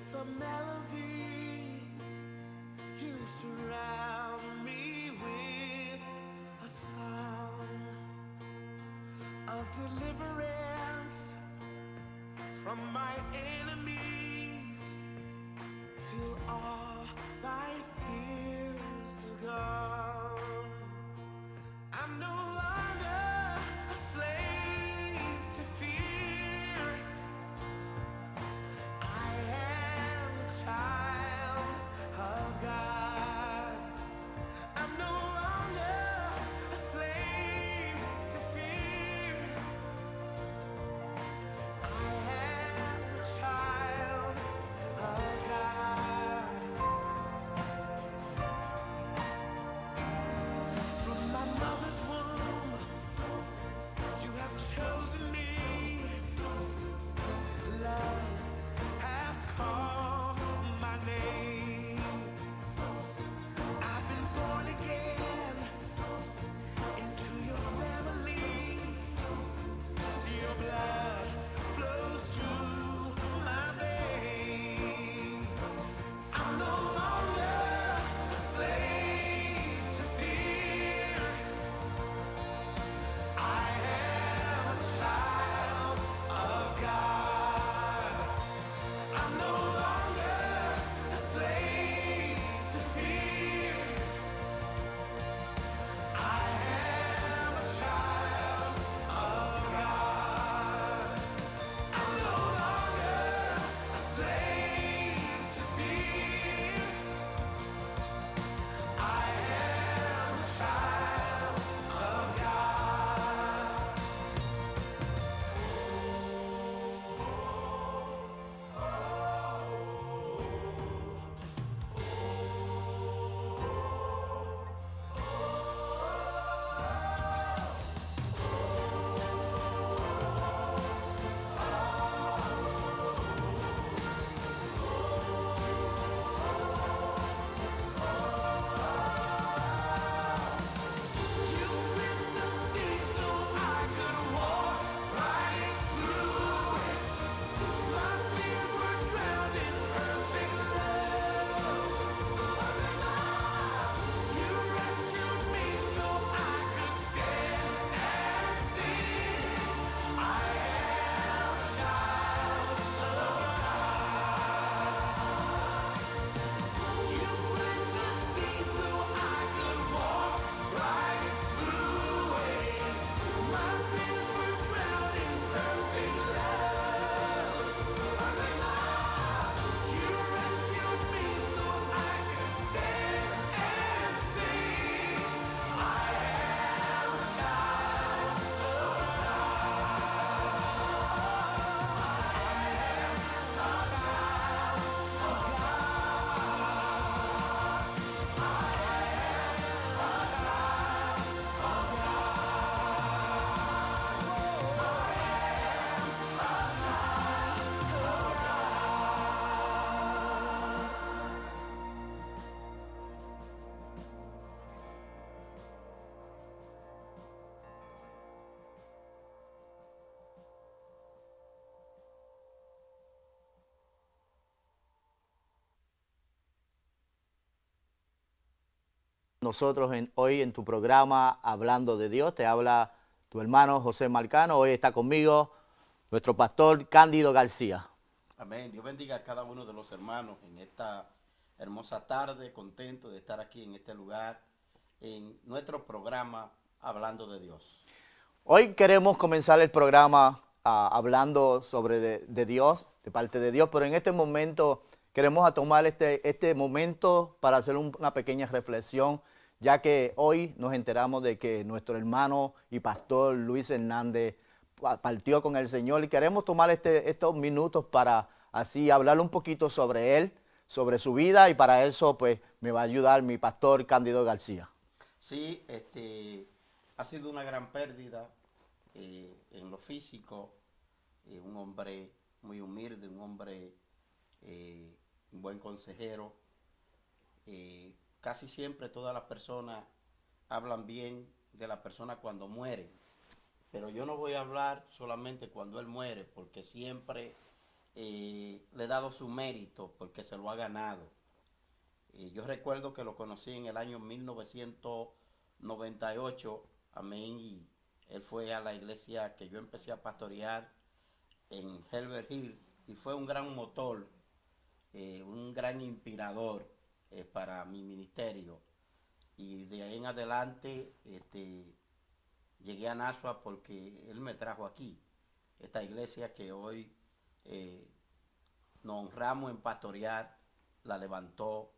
with a melody. You surround me with a song of deliverance from my enemies, till all my fears are gone. I'm no longer a slave to fear. I am a child of God. I'm no longer a slave to fear. I am a child of God. From my mother's womb, you have chosen me. Love has called my name. I've been born again into your family. Your blood flows through my veins. I'm no longer a slave to fear. I am a child of God. I'm no longer a slave to fear. I am a child of God. I'm no longer a slave to fear. I am a child of God. You split the sea so I could walk right through it. My fears were drowned in perfect love. You rescued me so I could stand and sing. I am a child of God. You split the sea so I could walk right through it. My fears were drowned in perfect love. You rescued me so I could stand and sing. I am a child of Nosotros hoy en tu programa Hablando de Dios, te habla tu hermano José Marcano. Hoy está conmigo nuestro pastor Cándido García. Amén. Dios bendiga a cada uno de los hermanos en esta hermosa tarde, contento de estar aquí en este lugar, en nuestro programa Hablando de Dios. Hoy queremos comenzar el programa hablando sobre de Dios, de parte de Dios, pero en este momento queremos tomar este momento para hacer una pequeña reflexión, ya que hoy nos enteramos de que nuestro hermano y pastor Luis Hernández partió con el Señor y queremos tomar estos minutos para así hablar un poquito sobre él, sobre su vida, y para eso pues me va a ayudar mi pastor Cándido García. Sí, ha sido una gran pérdida en lo físico, un hombre muy humilde, un hombre, un buen consejero. Casi siempre todas las personas hablan bien de la persona cuando muere, pero yo no voy a hablar solamente cuando él muere, porque siempre le he dado su mérito porque se lo ha ganado. Yo recuerdo que lo conocí en el año 1998, amén, y él fue a la iglesia que yo empecé a pastorear en Herbert Hill y fue un gran motor, un gran inspirador para mi ministerio. Y de ahí en adelante llegué a Nashua porque él me trajo aquí, esta iglesia que hoy nos honramos en pastorear, la levantó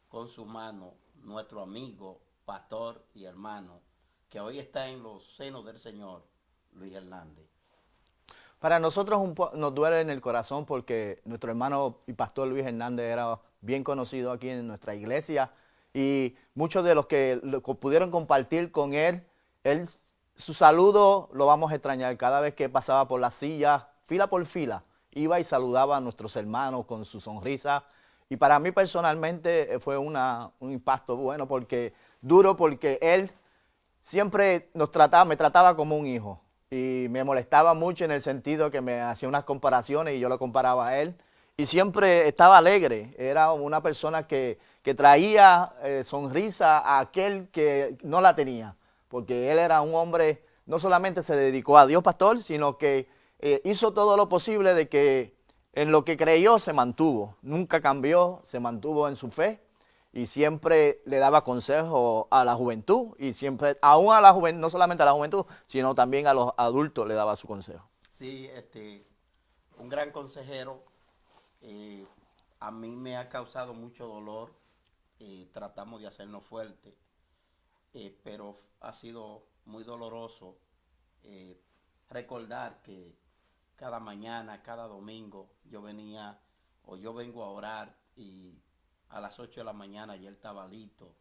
con su mano nuestro amigo, pastor y hermano, que hoy está en los senos del Señor, Luis Hernández. Para nosotros nos duele en el corazón porque nuestro hermano y pastor Luis Hernández era bien conocido aquí en nuestra iglesia y muchos de los que pudieron compartir con él, su saludo lo vamos a extrañar. Cada vez que pasaba por la silla, fila por fila, iba y saludaba a nuestros hermanos con su sonrisa. Y para mí personalmente fue un impacto bueno, duro, porque él siempre me trataba como un hijo. Y me molestaba mucho en el sentido que me hacía unas comparaciones y yo lo comparaba a él. Y siempre estaba alegre. Era una persona que traía sonrisa a aquel que no la tenía. Porque él era un hombre, no solamente se dedicó a Dios, pastor, sino que hizo todo lo posible de que en lo que creyó se mantuvo. Nunca cambió, se mantuvo en su fe. Y siempre le daba consejo a la juventud y siempre, aún a la juventud, no solamente a la juventud, sino también a los adultos le daba su consejo. Sí, un gran consejero. A mí me ha causado mucho dolor. Tratamos de hacernos fuertes, pero ha sido muy doloroso recordar que cada mañana, cada domingo, yo vengo a orar y a las 8 de la mañana ya él estaba listo.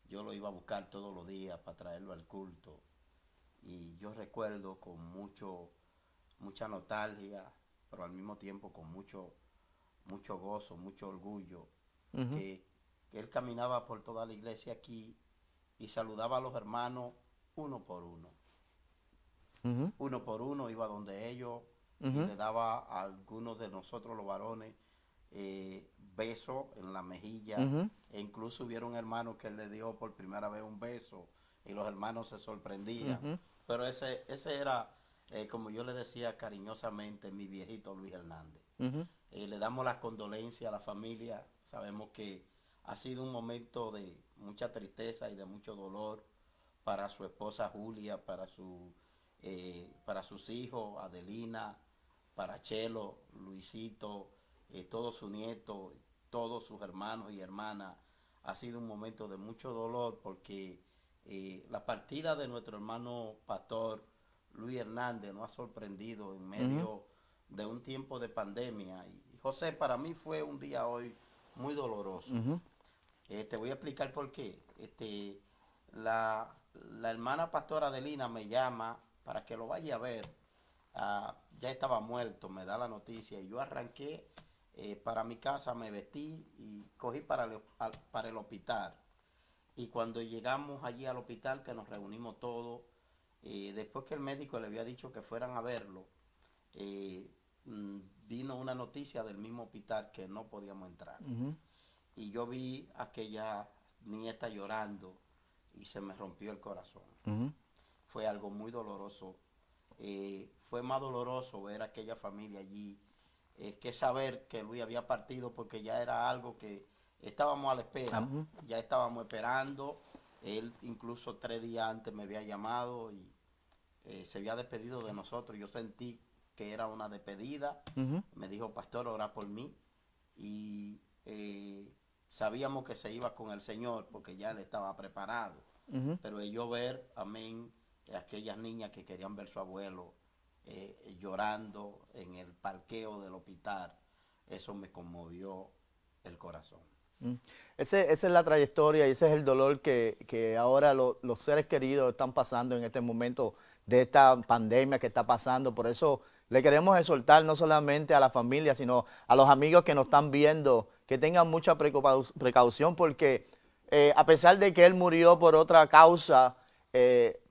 Yo lo iba a buscar todos los días para traerlo al culto. Y yo recuerdo con mucha nostalgia, pero al mismo tiempo con mucho gozo, mucho orgullo, que él caminaba por toda la iglesia aquí y saludaba a los hermanos uno por uno. Uno por uno iba donde ellos y le daba a algunos de nosotros los varones beso en la mejilla, e incluso hubieron hermanos que él le dio por primera vez un beso y los hermanos se sorprendían. Pero ese era, como yo le decía cariñosamente, mi viejito Luis Hernández. Le damos las condolencias a la familia. Sabemos que ha sido un momento de mucha tristeza y de mucho dolor para su esposa Julia, para sus hijos, Adelina, para Chelo, Luisito, todos sus nietos, todos sus hermanos y hermanas. Ha sido un momento de mucho dolor porque la partida de nuestro hermano pastor Luis Hernández nos ha sorprendido en medio de un tiempo de pandemia. Y José, para mí fue un día hoy muy doloroso. Te voy a explicar por qué. La hermana pastora Adelina me llama para que lo vaya a ver. Ya estaba muerto, me da la noticia y yo arranqué para mi casa, me vestí y cogí para el hospital. Y cuando llegamos allí al hospital, que nos reunimos todos, después que el médico le había dicho que fueran a verlo, vino una noticia del mismo hospital que no podíamos entrar. Y yo vi a aquella nieta llorando y se me rompió el corazón. Fue algo muy doloroso. Fue más doloroso ver a aquella familia allí que saber que Luis había partido, porque ya era algo que estábamos a la espera. Ya estábamos esperando. Él incluso 3 días antes me había llamado y se había despedido de nosotros. Yo sentí que era una despedida. Me dijo, pastor, ora por mí. Y sabíamos que se iba con el Señor porque ya él estaba preparado. Pero yo ver, amén, aquellas niñas que querían ver a su abuelo llorando en el parqueo del hospital, eso me conmovió el corazón. Esa es la trayectoria y ese es el dolor que ahora los seres queridos están pasando en este momento de esta pandemia que está pasando. Por eso le queremos exhortar no solamente a la familia, sino a los amigos que nos están viendo, que tengan mucha precaución, porque a pesar de que él murió por otra causa,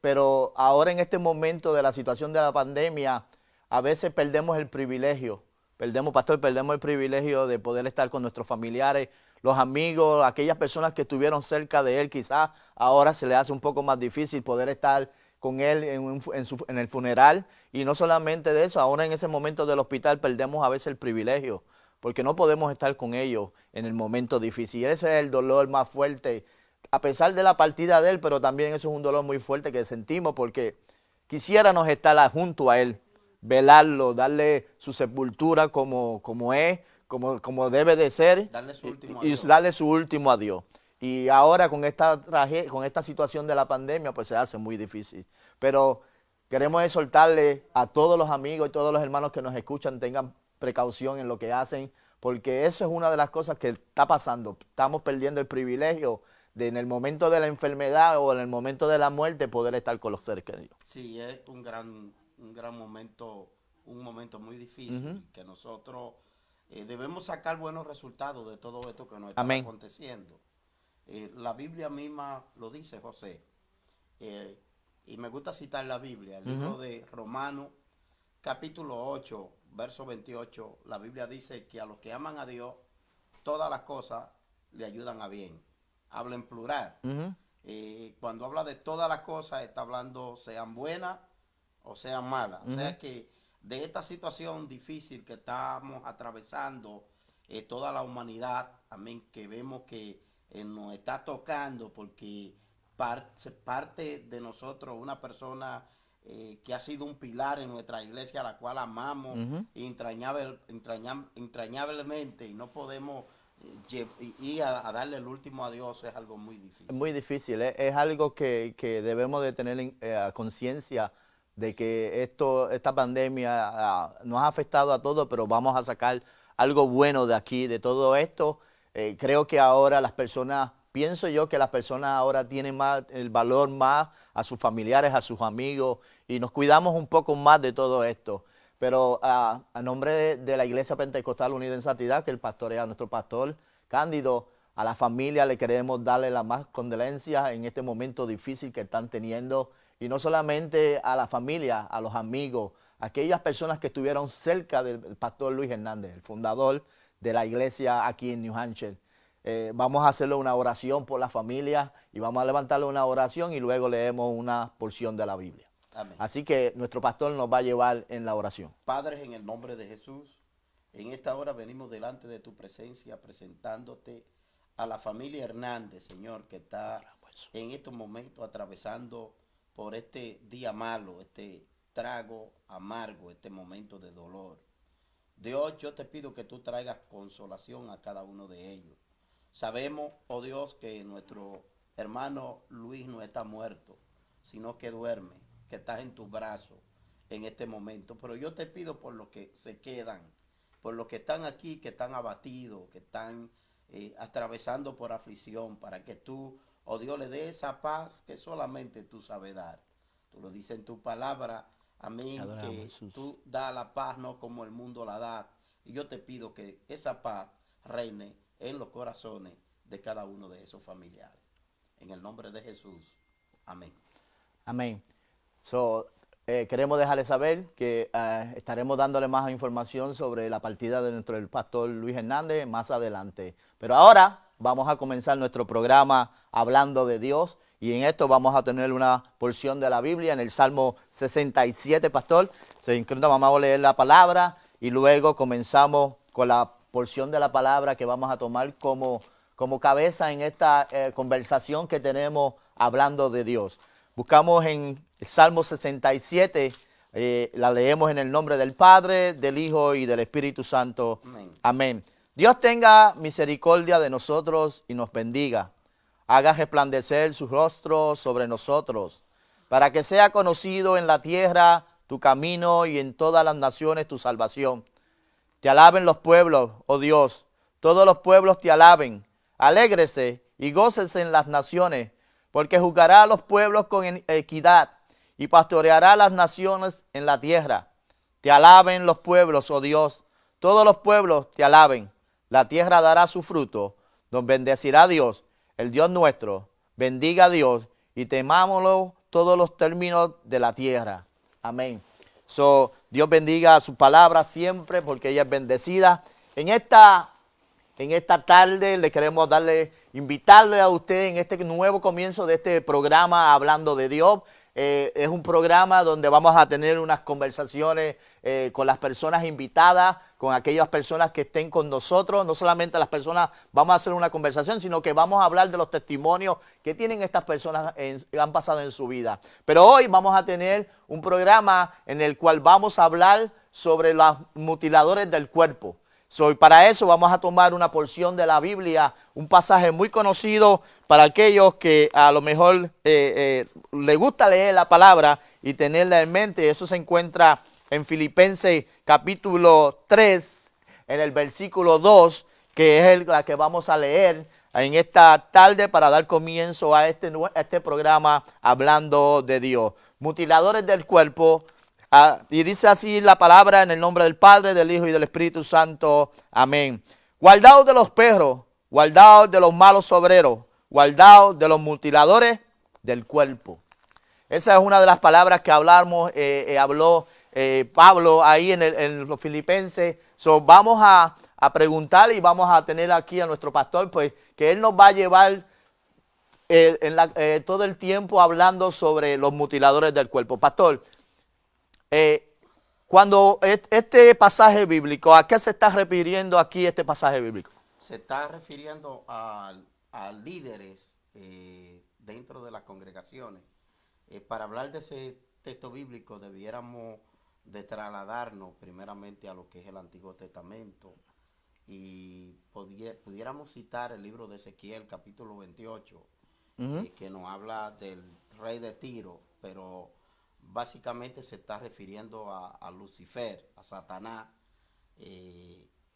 pero ahora en este momento de la situación de la pandemia, a veces perdemos el privilegio perdemos el privilegio de poder estar con nuestros familiares, los amigos, aquellas personas que estuvieron cerca de él. Quizás ahora se le hace un poco más difícil poder estar con él en el funeral. Y no solamente de eso, ahora en ese momento del hospital perdemos a veces el privilegio, porque no podemos estar con ellos en el momento difícil. Ese es el dolor más fuerte, a pesar de la partida de él, pero también eso es un dolor muy fuerte que sentimos, porque quisiéramos estar junto a él, velarlo, darle su sepultura como es, como debe de ser, Darle su último y adiós. darle su último adiós. Y ahora con esta situación de la pandemia, pues se hace muy difícil. Pero queremos exhortarle a todos los amigos y todos los hermanos que nos escuchan, tengan precaución en lo que hacen, porque eso es una de las cosas que está pasando. Estamos perdiendo el privilegio de en el momento de la enfermedad o en el momento de la muerte poder estar con los seres queridos. Sí, es un gran momento, un momento muy difícil, que nosotros debemos sacar buenos resultados de todo esto que nos está Amén. aconteciendo. La Biblia misma lo dice, José, y me gusta citar la Biblia, el libro de Romanos, capítulo 8, verso 28, la Biblia dice que a los que aman a Dios, todas las cosas le ayudan a bien. Habla en plural. Cuando habla de todas las cosas, está hablando sean buenas o sean malas. O sea que de esta situación difícil que estamos atravesando, toda la humanidad, amén, que vemos que nos está tocando, porque parte de nosotros, una persona que ha sido un pilar en nuestra iglesia, a la cual amamos entrañablemente, y no podemos ir a darle el último adiós, es algo muy difícil. Es muy difícil, es algo que debemos de tener conciencia de que esta pandemia nos ha afectado a todos, pero vamos a sacar algo bueno de aquí, de todo esto. Creo que ahora pienso yo que las personas ahora tienen más el valor más a sus familiares, a sus amigos, y nos cuidamos un poco más de todo esto. Pero a nombre de la Iglesia Pentecostal Unida en Santidad, que el pastorea nuestro pastor Cándido, a la familia le queremos darle las más condolencias en este momento difícil que están teniendo. Y no solamente a la familia, a los amigos, a aquellas personas que estuvieron cerca del pastor Luis Hernández, el fundador de la iglesia aquí en New Hampshire. Vamos a hacerle una oración por la familia y vamos a levantarle una oración y luego leemos una porción de la Biblia. Amén. Así que nuestro pastor nos va a llevar en la oración. Padre, en el nombre de Jesús, en esta hora venimos delante de tu presencia presentándote a la familia Hernández, Señor, que está en estos momentos atravesando por este día malo, este trago amargo, este momento de dolor. Dios, yo te pido que tú traigas consolación a cada uno de ellos. Sabemos, oh Dios, que nuestro hermano Luis no está muerto, sino que duerme, que estás en tus brazos en este momento. Pero yo te pido por los que se quedan, por los que están aquí, que están abatidos, que están atravesando por aflicción, para que tú, oh Dios, le dé esa paz que solamente tú sabes dar. Tú lo dices en tu palabra, amén, Adoramos, que Jesús. tú das la paz no como el mundo la da. Y yo te pido que esa paz reine en los corazones de cada uno de esos familiares. En el nombre de Jesús. Amén. Amén. Queremos dejarles saber que estaremos dándole más información sobre la partida de nuestro pastor Luis Hernández más adelante. Pero ahora vamos a comenzar nuestro programa hablando de Dios, y en esto vamos a tener una porción de la Biblia en el Salmo 67, pastor. Vamos a leer la palabra y luego comenzamos con la porción de la palabra que vamos a tomar como cabeza en esta conversación que tenemos hablando de Dios. Buscamos en el Salmo 67, la leemos en el nombre del Padre, del Hijo y del Espíritu Santo. Amén. Amén. Dios tenga misericordia de nosotros y nos bendiga. Haga resplandecer su rostro sobre nosotros, para que sea conocido en la tierra tu camino y en todas las naciones tu salvación. Te alaben los pueblos, oh Dios, todos los pueblos te alaben. Alégrese y gócese en las naciones, porque juzgará a los pueblos con equidad y pastoreará las naciones en la tierra. Te alaben los pueblos, oh Dios, todos los pueblos te alaben. La tierra dará su fruto, nos bendecirá Dios, el Dios nuestro. Bendiga a Dios y temámoslo todos los términos de la tierra. Amén. Dios bendiga su palabra siempre porque ella es bendecida. En esta tarde le queremos invitarle a usted en este nuevo comienzo de este programa Hablando de Dios. Es un programa donde vamos a tener unas conversaciones con las personas invitadas, con aquellas personas que estén con nosotros. No solamente las personas vamos a hacer una conversación, sino que vamos a hablar de los testimonios que tienen estas personas que han pasado en su vida. Pero hoy vamos a tener un programa en el cual vamos a hablar sobre los mutiladores del cuerpo. Para eso vamos a tomar una porción de la Biblia, un pasaje muy conocido para aquellos que a lo mejor les gusta leer la palabra y tenerla en mente. Eso se encuentra en Filipenses capítulo 3, en el versículo 2, que es la que vamos a leer en esta tarde para dar comienzo a este programa Hablando de Dios. Mutiladores del cuerpo. Y dice así la palabra en el nombre del Padre, del Hijo y del Espíritu Santo. Amén. Guardaos de los perros, guardaos de los malos obreros, guardaos de los mutiladores del cuerpo. Esa es una de las palabras que habló Pablo ahí en los Filipenses. Vamos a preguntar y vamos a tener aquí a nuestro pastor, pues que él nos va a llevar todo el tiempo hablando sobre los mutiladores del cuerpo. Pastor, cuando este pasaje bíblico, ¿a qué se está refiriendo aquí este pasaje bíblico? Se está refiriendo a líderes dentro de las congregaciones. Para hablar de ese texto bíblico debiéramos de trasladarnos primeramente a lo que es el Antiguo Testamento y pudiéramos citar el libro de Ezequiel capítulo 28, que nos habla del rey de Tiro, pero básicamente se está refiriendo a Lucifer, a Satanás,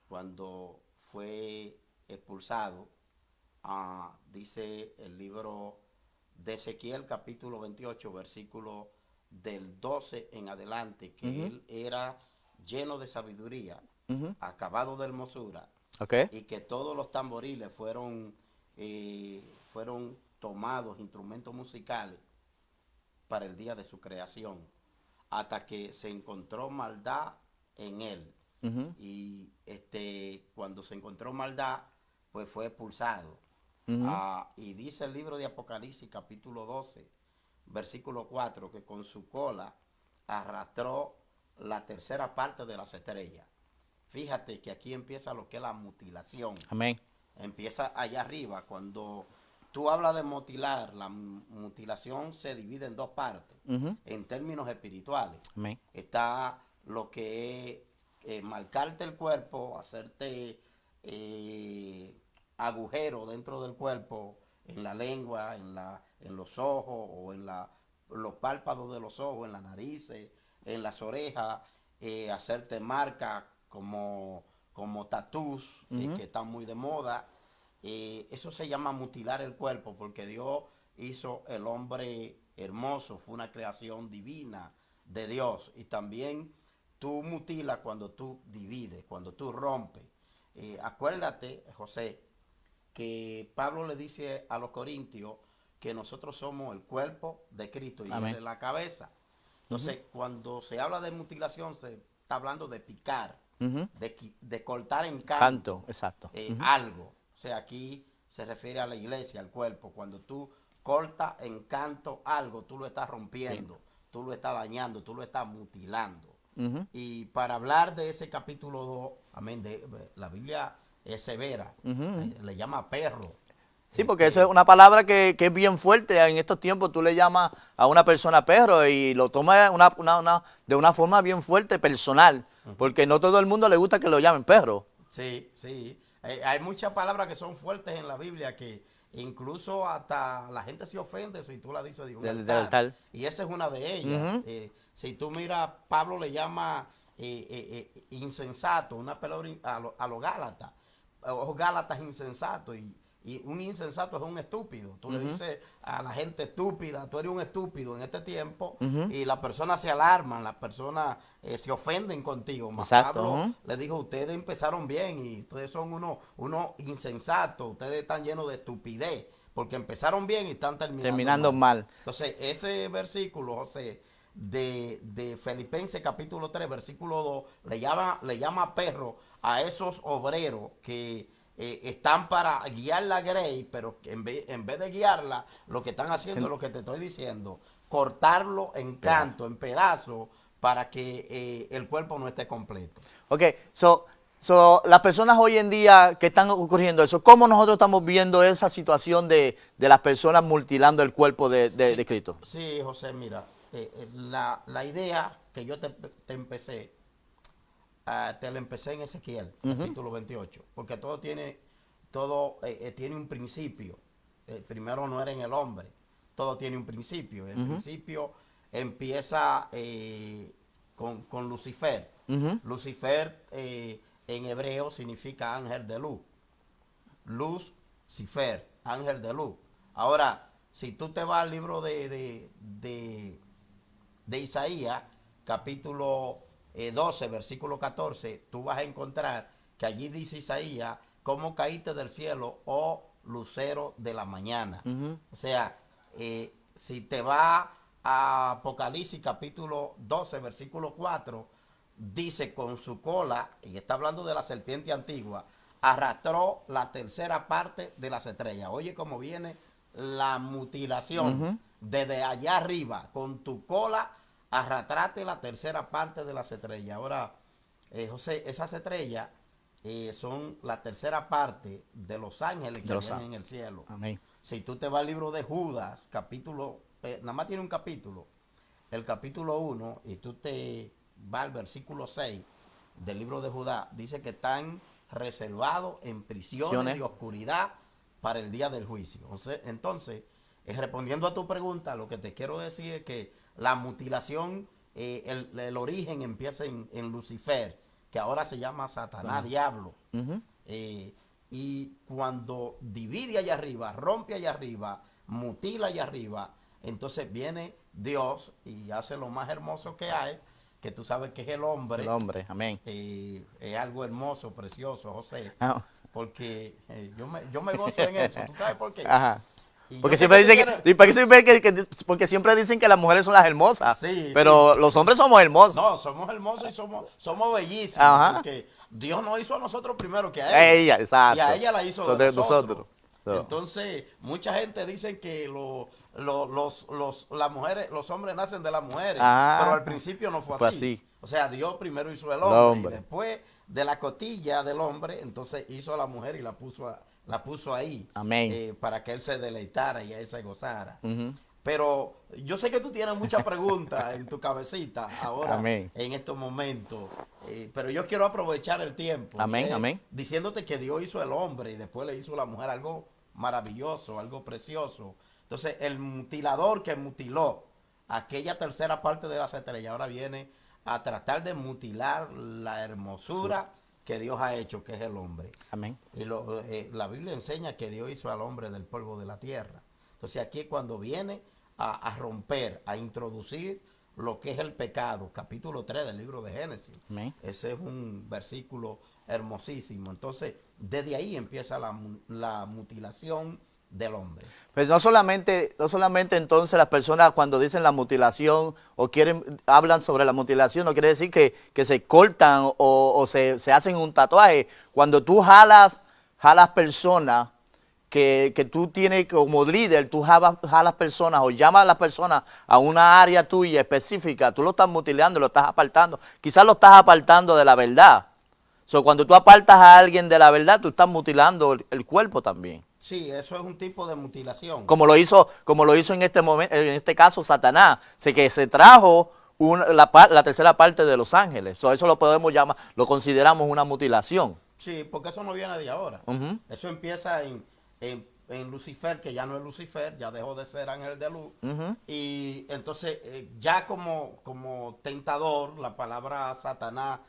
cuando fue expulsado. Dice el libro de Ezequiel capítulo 28, versículo del 12 en adelante, que él era lleno de sabiduría, acabado de hermosura, y que todos los tamboriles fueron tomados, instrumentos musicales, para el día de su creación, hasta que se encontró maldad en él. Y cuando se encontró maldad, pues fue expulsado. Y dice el libro de Apocalipsis capítulo 12, versículo 4, que con su cola arrastró la tercera parte de las estrellas. Fíjate que aquí empieza lo que es la mutilación. Amén. Empieza allá arriba. Cuando tú hablas de mutilar, la mutilación se divide en dos partes, en términos espirituales. Amén. Está lo que es marcarte el cuerpo, hacerte agujero dentro del cuerpo, en la lengua, en los ojos o en los párpados de los ojos, en las narices, en las orejas, hacerte marcas como tatús, que están muy de moda. Eso se llama mutilar el cuerpo, porque Dios hizo el hombre hermoso, fue una creación divina de Dios. Y también tú mutilas cuando tú divides, cuando tú rompes. Acuérdate, José, que Pablo le dice a los corintios que nosotros somos el cuerpo de Cristo y Él es la cabeza. Entonces, cuando se habla de mutilación, se está hablando de picar, de cortar en canto, exacto. algo. O sea, aquí se refiere a la iglesia, al cuerpo. Cuando tú cortas en canto algo, tú lo estás rompiendo, tú lo estás dañando, tú lo estás mutilando. Y para hablar de ese capítulo 2, amén, la Biblia es severa, le llama perro. Sí, porque eso es una palabra que es bien fuerte. En estos tiempos tú le llamas a una persona perro y lo tomas de una forma bien fuerte, personal, porque no todo el mundo le gusta que lo llamen perro. Sí, sí. Hay muchas palabras que son fuertes en la Biblia que incluso hasta la gente se ofende si tú la dices de un altar. Y esa es una de ellas. Si tú miras, Pablo le llama insensato, una palabra a los Gálatas. Los Gálatas insensatos. Y un insensato es un estúpido. Tú le dices a la gente estúpida, tú eres un estúpido en este tiempo, y las personas se alarman, las personas se ofenden contigo. Pablo le dijo, ustedes empezaron bien y ustedes son unos insensatos, ustedes están llenos de estupidez, porque empezaron bien y están terminando mal. Entonces, ese versículo, José, de Filipenses capítulo 3, versículo 2, le llama perro a esos obreros que están para guiar la grey, pero que en vez de guiarla, lo que están haciendo es lo que te estoy diciendo, cortarlo en canto, en pedazos, para que el cuerpo no esté completo. Ok, las personas hoy en día que están ocurriendo eso, ¿cómo nosotros estamos viendo esa situación de las personas mutilando el cuerpo de Cristo? Sí, José, mira, la idea que yo te empecé, te la empecé en Ezequiel, capítulo 28, porque todo tiene un principio. Primero no era en el hombre, todo tiene un principio. El principio empieza con Lucifer. Lucifer en hebreo significa ángel de luz. Lucifer, ángel de luz. Ahora, si tú te vas al libro de Isaías, capítulo 12, versículo 14, tú vas a encontrar que allí dice Isaías, ¿cómo caíste del cielo, oh lucero de la mañana? O sea, si te vas a Apocalipsis, capítulo 12, versículo 4, dice con su cola, y está hablando de la serpiente antigua, arrastró la tercera parte de las estrellas. Oye, cómo viene la mutilación. Desde allá arriba, con tu cola, arrastrate la tercera parte de las estrellas. Ahora, José, esas estrellas son la tercera parte de los ángeles que vienen en el cielo. Amén. Si tú te vas al libro de Judas, capítulo, nada más tiene un capítulo, el capítulo 1, y tú te vas al versículo 6 del libro de Judá, dice que están reservados en prisiones de oscuridad para el día del juicio. Entonces, respondiendo a tu pregunta, lo que te quiero decir es que la mutilación, el origen empieza en Lucifer, que ahora se llama Satanás, diablo. Y cuando divide allá arriba, rompe allá arriba, mutila allá arriba, entonces viene Dios y hace lo más hermoso que hay, que tú sabes que es el hombre. El hombre, amén. Es algo hermoso, precioso, José. Ah. Porque yo me gozo en eso. ¿Tú sabes por qué? Ajá. Y Porque yo sé siempre que tú dicen tienes- porque siempre dicen que las mujeres son las hermosas. Sí, pero los hombres somos hermosos. No, somos hermosos y somos bellísimos. Ajá. Porque Dios nos hizo a nosotros primero que a ella. Exacto. Y a ella la hizo Son de de nosotros. nosotros. Entonces, mucha gente dice que las mujeres, los hombres nacen de las mujeres. Ah. Pero al principio no fue Fue así. así. O sea, Dios primero hizo el El hombre. hombre. Y después de la costilla del hombre, entonces hizo a la mujer y la puso ahí. Amén. Para que él se deleitara y él se gozara. Ujú. Pero yo sé que tú tienes muchas preguntas en tu cabecita ahora, Amén. en estos momentos. Pero yo quiero aprovechar el tiempo. Amén, amén. Diciéndote que Dios hizo al hombre y después le hizo a la mujer algo maravilloso, algo precioso. Entonces, el mutilador que mutiló aquella tercera parte de las estrellas ahora viene a tratar de mutilar la hermosura que Dios ha hecho, que es el hombre. Amén. Y la Biblia enseña que Dios hizo al hombre del polvo de la tierra. Entonces aquí es cuando viene a romper, a introducir lo que es el pecado, capítulo 3 del libro de Génesis. Amén. Ese es un versículo hermosísimo. Entonces, desde ahí empieza la mutilación del hombre. Pues no solamente entonces las personas cuando dicen la mutilación o hablan sobre la mutilación, no quiere decir que se cortan o se hacen un tatuaje. Cuando tú jalas personas que tú tienes como líder, tú jalas personas o llamas a las personas a una área tuya específica, tú lo estás mutilando, lo estás apartando. Quizás lo estás apartando de la verdad. Cuando tú apartas a alguien de la verdad, tú estás mutilando el cuerpo también. Sí, eso es un tipo de mutilación. Como lo hizo en este momento, en este caso Satanás, que se trajo la tercera parte de los ángeles. Eso lo podemos llamar, lo consideramos una mutilación. Sí, porque eso no viene de ahora. Eso empieza en Lucifer, que ya no es Lucifer, ya dejó de ser ángel de luz. Y entonces ya como tentador, la palabra Satanás,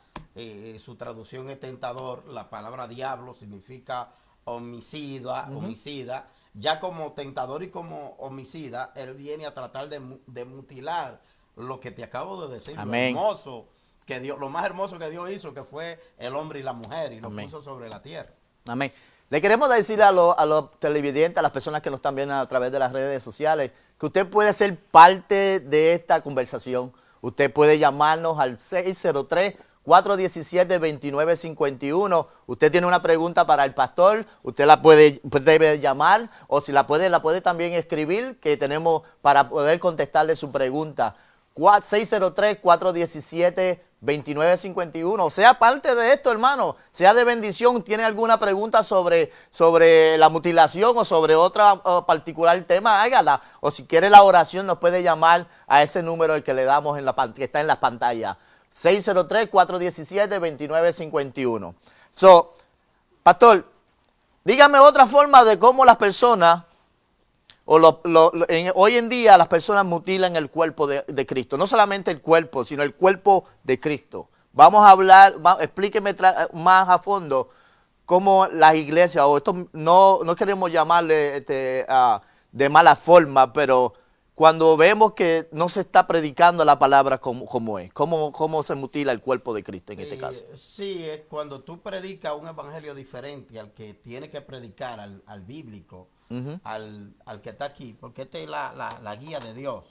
su traducción es tentador, la palabra diablo significa homicida. Ya como tentador y como homicida, él viene a tratar de mutilar lo que te acabo de decir, Amén. lo hermoso lo más hermoso que Dios hizo, que fue el hombre y la mujer, y lo Amén. puso sobre la tierra. Amén. Le queremos decir a los televidentes, a las personas que nos están viendo a través de las redes sociales, que usted puede ser parte de esta conversación. Usted puede llamarnos al 603-417-2951. Usted tiene una pregunta para el pastor, usted debe llamar, o si la puede también escribir, que tenemos para poder contestarle su pregunta. 603-417-2951. Sea parte de esto, hermano. Sea de bendición. ¿Tiene alguna pregunta sobre la mutilación o sobre otro particular tema? Hágala. O si quiere la oración, nos puede llamar a ese número el que le damos que está en la pantalla. 603-417-2951. Pastor, dígame otra forma de cómo las personas hoy en día las personas mutilan el cuerpo de Cristo. No solamente el cuerpo, sino el cuerpo de Cristo. Vamos a hablar, explíqueme más a fondo cómo las iglesias, o esto no queremos llamarle de mala forma, pero cuando vemos que no se está predicando la palabra como es, cómo se mutila el cuerpo de Cristo en este caso. Sí, es cuando tú predicas un evangelio diferente al que tiene que predicar, al bíblico, al que está aquí, porque esta es la guía de Dios.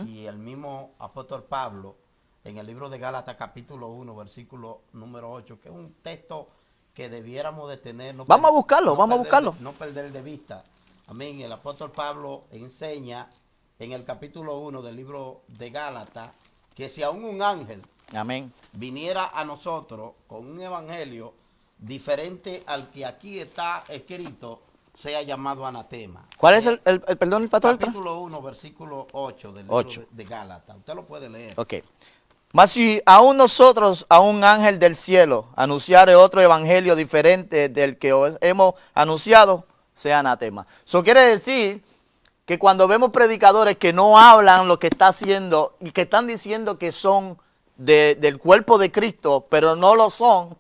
Y el mismo apóstol Pablo, en el libro de Gálatas capítulo 1, versículo número 8, que es un texto que debiéramos de tener. Vamos a buscarlo. No perder de vista. Amén. El apóstol Pablo enseña en el capítulo 1 del libro de Gálatas que si aún un ángel Amén. viniera a nosotros con un evangelio diferente al que aquí está escrito, sea llamado anatema. ¿Cuál es el pastor? Capítulo 1, versículo 8 del libro de Gálatas. Usted lo puede leer. Ok. Mas si aún nosotros, a un ángel del cielo, anunciare otro evangelio diferente del que os hemos anunciado, sea anatema. Eso quiere decir que cuando vemos predicadores que no hablan lo que está haciendo y que están diciendo que son del cuerpo de Cristo, pero no lo son,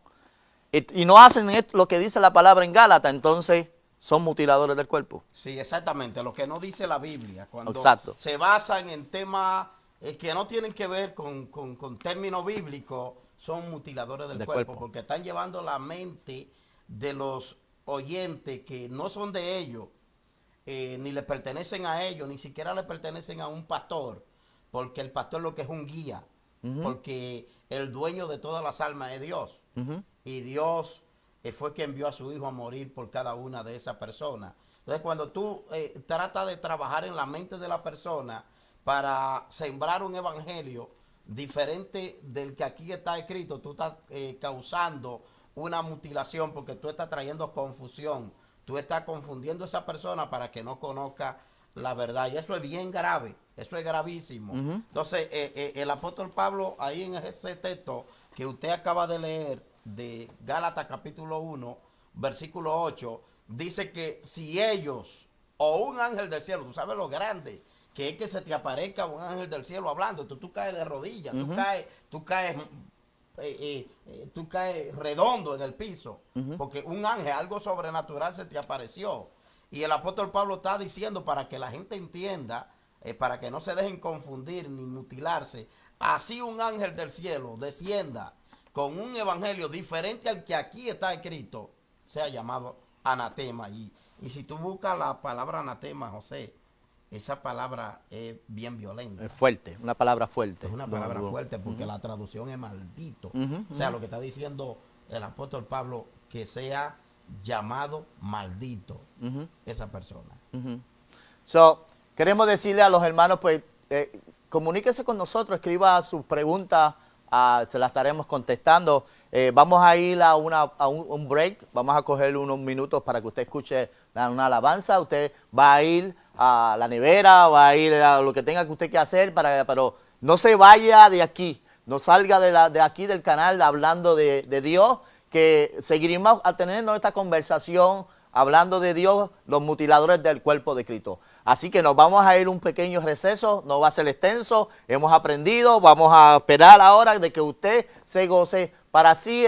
y no hacen lo que dice la palabra en Gálatas, entonces son mutiladores del cuerpo. Sí, exactamente, lo que no dice la Biblia, cuando Exacto. se basan en temas que no tienen que ver con términos bíblicos, son mutiladores del cuerpo, porque están llevando la mente de los oyentes que no son de ellos, ni le pertenecen a ellos, ni siquiera le pertenecen a un pastor, porque el pastor lo que es un guía, porque el dueño de todas las almas es Dios, y Dios fue quien envió a su hijo a morir por cada una de esas personas. Entonces, cuando tú tratas de trabajar en la mente de la persona para sembrar un evangelio diferente del que aquí está escrito, tú estás causando una mutilación, porque tú estás trayendo confusión. Tú estás confundiendo a esa persona para que no conozca la verdad. Y eso es bien grave, eso es gravísimo. Entonces, el apóstol Pablo, ahí en ese texto que usted acaba de leer, de Gálatas capítulo 1, versículo 8, dice que si ellos o un ángel del cielo, tú sabes lo grande que es que se te aparezca un ángel del cielo hablando, tú caes de rodillas, tú caes redondo en el piso, porque un ángel, algo sobrenatural se te apareció. Y el apóstol Pablo está diciendo, para que la gente entienda, para que no se dejen confundir ni mutilarse, así un ángel del cielo descienda con un evangelio diferente al que aquí está escrito, sea llamado anatema. Y si tú buscas la palabra anatema, José, esa palabra es bien violenta. Es fuerte, una palabra fuerte. Es una palabra fuerte, porque la traducción es maldito. O sea, lo que está diciendo el apóstol Pablo, que sea llamado maldito esa persona. Queremos decirle a los hermanos, pues, comuníquese con nosotros, escriba sus preguntas, se las estaremos contestando. Vamos a ir a un break, vamos a coger unos minutos para que usted escuche una alabanza. Usted va a ir a la nevera, va a ir a lo que tenga que usted que hacer, pero no se vaya de aquí, no salga de aquí del canal hablando de Dios, que seguiremos teniendo esta conversación hablando de Dios, los mutiladores del cuerpo de Cristo. Así que nos vamos a ir un pequeño receso, no va a ser extenso, hemos aprendido, vamos a esperar ahora de que usted se goce para así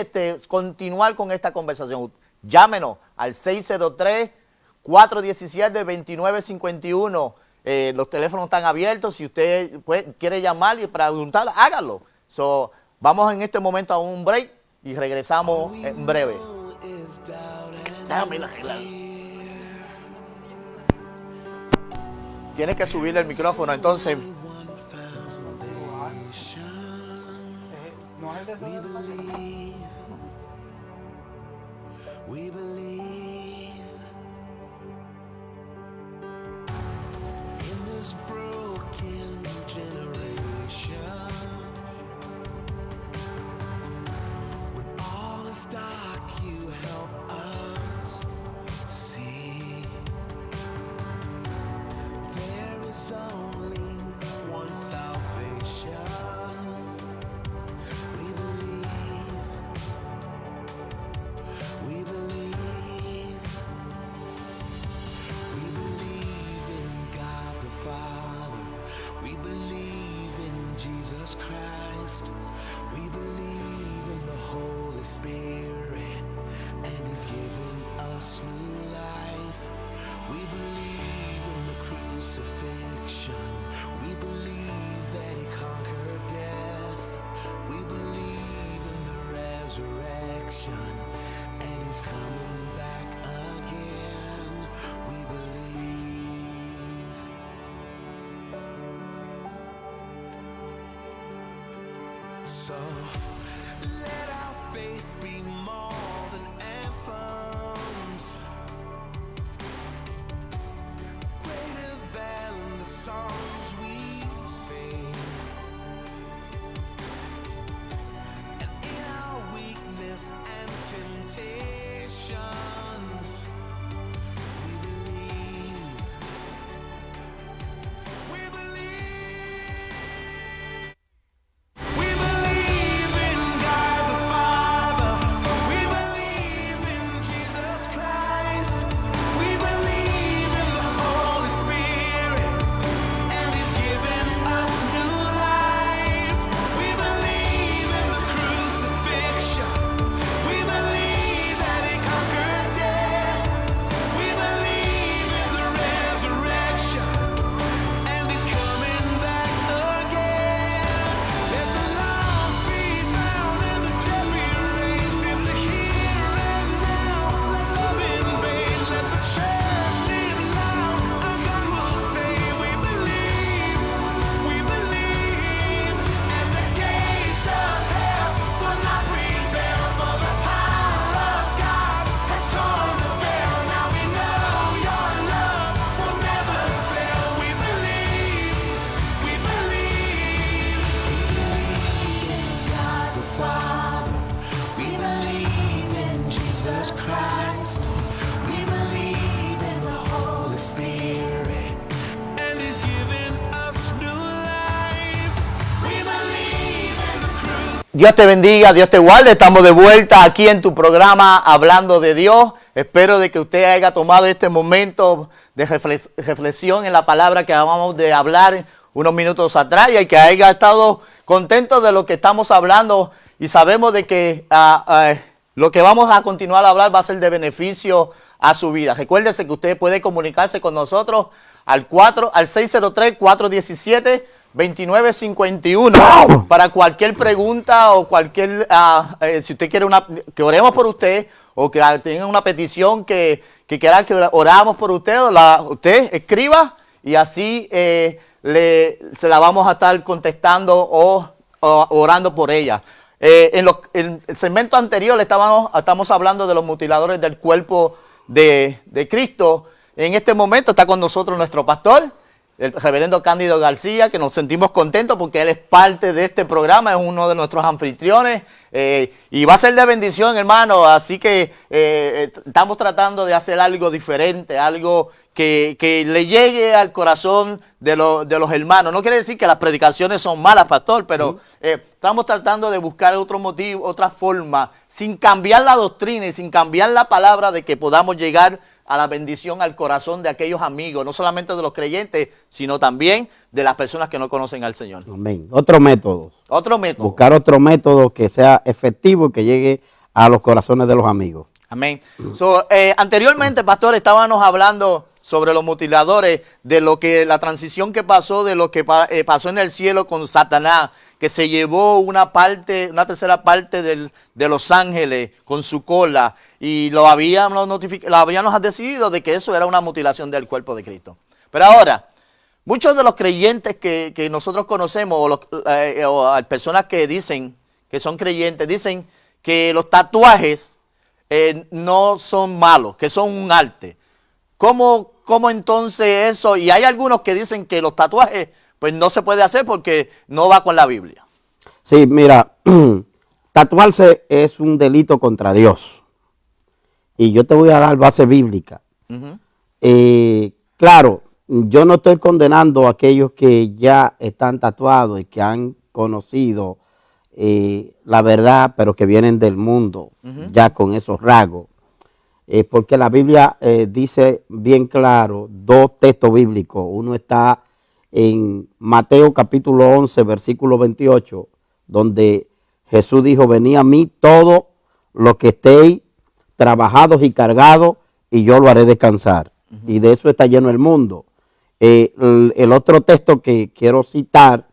continuar con esta conversación. Llámenos al 603-417-2951. Los teléfonos están abiertos, si usted quiere llamar y preguntar, hágalo. Vamos en este momento a un break y regresamos en breve. Is doubt and Déjame ir a arreglar. Tienes que subirle el micrófono, entonces. No es de esa del mañana. We believe in this broken generation. When all is dark, you help us see. There is only one salvation. We believe. We believe. We believe in God the Father. We believe in Jesus Christ. We believe in the Holy Spirit, and He's given us new life. We believe in the crucifixion. We believe that He conquered death. We believe in the resurrection, and He's coming back again. We believe. So let our faith be more than anthems, greater than the songs we sing. And in our weakness and temptations, we believe. We believe. We believe in God the Father. We believe in Jesus Christ. We believe in the Holy Spirit, and He's given us new life. We believe in the crucifixion. We believe that He conquered death. We believe in the resurrection, and He's coming back again. Let the lost be found and the dead be raised in the here and now. Let love invade, let the church live loud. Our God will say, we believe, and the gates of hell will not prevail. For the power of God has torn the veil. Now we know Your love will never fail. We believe. God the Father, we believe in Jesus Christ, we believe in the Holy Spirit, and He's given us new life. We believe in the crucifixion. Dios te bendiga, Dios te guarde. Estamos de vuelta aquí en tu programa Hablando de Dios. Espero de que usted haya tomado este momento de reflexión en la palabra que acabamos de hablar unos minutos atrás y que haya estado contento de lo que estamos hablando, y sabemos de que lo que vamos a continuar a hablar va a ser de beneficio a su vida. Recuérdese que usted puede comunicarse con nosotros al 603-417-2951 para cualquier pregunta o cualquier, si usted quiere que oremos por usted o que tenga una petición que quiera que oramos por usted, usted escriba y así se la vamos a estar contestando o orando por ella. En el segmento anterior estamos hablando de los mutiladores del cuerpo de Cristo. En este momento está con nosotros nuestro pastor, el reverendo Cándido García, que nos sentimos contentos porque él es parte de este programa, es uno de nuestros anfitriones y va a ser de bendición, hermano. Así que estamos tratando de hacer algo diferente, algo que le llegue al corazón de los hermanos. No quiere decir que las predicaciones son malas, pastor, pero estamos tratando de buscar otro motivo, otra forma, sin cambiar la doctrina y sin cambiar la palabra, de que podamos llegar a la bendición al corazón de aquellos amigos, no solamente de los creyentes, sino también de las personas que no conocen al Señor. Amén. Otro método. Otro método. Buscar otro método que sea efectivo y que llegue a los corazones de los amigos. Amén. Anteriormente, pastor, estábamos hablando sobre los mutiladores, de lo que la transición que pasó, de lo que pasó en el cielo con Satanás, que se llevó una tercera parte de los ángeles con su cola, y lo habíamos decidido de que eso era una mutilación del cuerpo de Cristo. Pero ahora, muchos de los creyentes que nosotros conocemos, o personas que dicen que son creyentes, dicen que los tatuajes no son malos, que son un arte. ¿Cómo entonces eso? Y hay algunos que dicen que los tatuajes pues no se puede hacer porque no va con la Biblia. Sí, mira, tatuarse es un delito contra Dios. Y yo te voy a dar base bíblica. Claro, yo no estoy condenando a aquellos que ya están tatuados y que han conocido la verdad, pero que vienen del mundo ya con esos rasgos. Porque la Biblia dice bien claro, dos textos bíblicos. Uno está en Mateo capítulo 11, versículo 28, donde Jesús dijo, venid a mí todos los que estéis trabajados y cargados, y yo lo haré descansar. Y de eso está lleno el mundo. El otro texto que quiero citar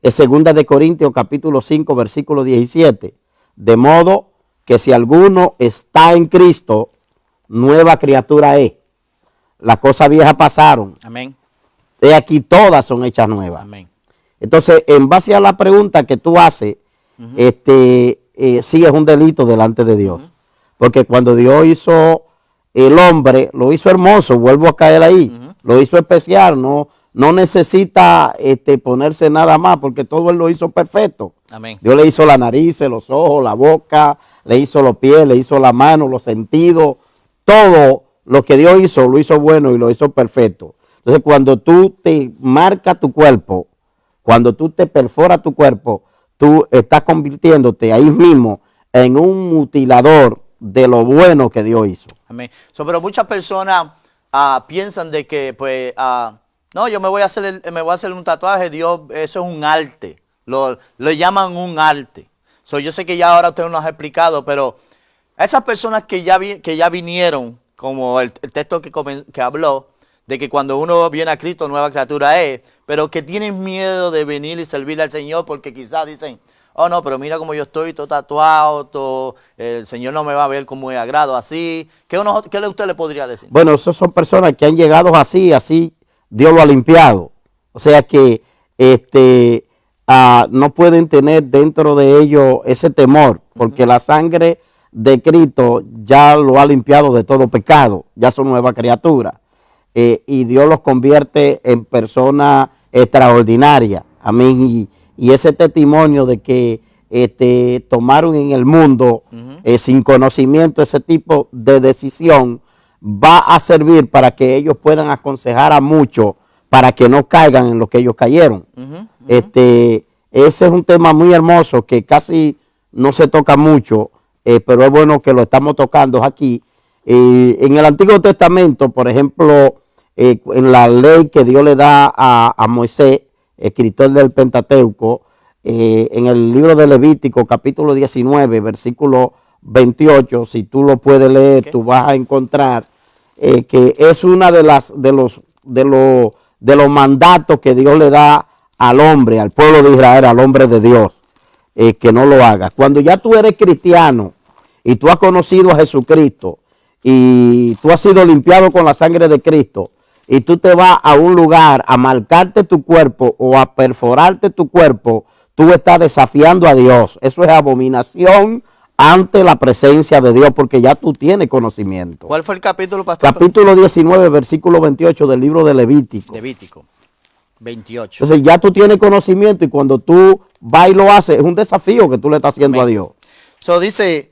es 2 de Corintios capítulo 5, versículo 17. De modo que si alguno está en Cristo, nueva criatura es. Las cosas viejas pasaron. Amén. De aquí todas son hechas nuevas. Amén. Entonces, en base a la pregunta que tú haces, sí es un delito delante de Dios. Porque cuando Dios hizo el hombre, lo hizo hermoso, vuelvo a caer ahí, lo hizo especial, no necesita ponerse nada más, porque todo Él lo hizo perfecto. Amén. Dios le hizo la nariz, los ojos, la boca, le hizo los pies, le hizo la mano, los sentidos, todo lo que Dios hizo, lo hizo bueno y lo hizo perfecto. Entonces, cuando tú te marcas tu cuerpo, cuando tú te perforas tu cuerpo, tú estás convirtiéndote ahí mismo en un mutilador de lo bueno que Dios hizo. Amén. Pero muchas personas piensan de que, pues, no, yo me voy a hacer un tatuaje, Dios, eso es un arte. Lo llaman un arte. Yo sé que ya ahora usted nos ha explicado, pero esas personas que ya vinieron, como el texto que habló, de que cuando uno viene a Cristo, nueva criatura es, pero que tienen miedo de venir y servirle al Señor porque quizás dicen, oh no, pero mira cómo yo estoy, todo tatuado, el Señor no me va a ver con muy agrado así. ¿Qué usted le podría decir? Bueno, esas son personas que han llegado así Dios lo ha limpiado. O sea que no pueden tener dentro de ellos ese temor, porque la sangre de Cristo ya lo ha limpiado de todo pecado, ya son nueva criatura. Y Dios los convierte en personas extraordinarias. Amén. Y ese testimonio de que tomaron en el mundo sin conocimiento ese tipo de decisión va a servir para que ellos puedan aconsejar a muchos para que no caigan en lo que ellos cayeron. Ese es un tema muy hermoso que casi no se toca mucho, pero es bueno que lo estamos tocando aquí. En el Antiguo Testamento, por ejemplo, en la ley que Dios le da a Moisés, escritor del Pentateuco, en el libro de Levítico, capítulo 19, versículo 28, si tú lo puedes leer, tú vas a encontrar que es una de los mandatos que Dios le da al hombre, al pueblo de Israel, al hombre de Dios, que no lo haga. Cuando ya tú eres cristiano y tú has conocido a Jesucristo y tú has sido limpiado con la sangre de Cristo, y tú te vas a un lugar a marcarte tu cuerpo o a perforarte tu cuerpo, tú estás desafiando a Dios. Eso es abominación ante la presencia de Dios, porque ya tú tienes conocimiento. ¿Cuál fue el capítulo, pastor? Capítulo 19, versículo 28 del libro de Levítico. Levítico 28. Entonces ya tú tienes conocimiento, y cuando tú vas y lo haces, es un desafío que tú le estás haciendo a Dios. Dice,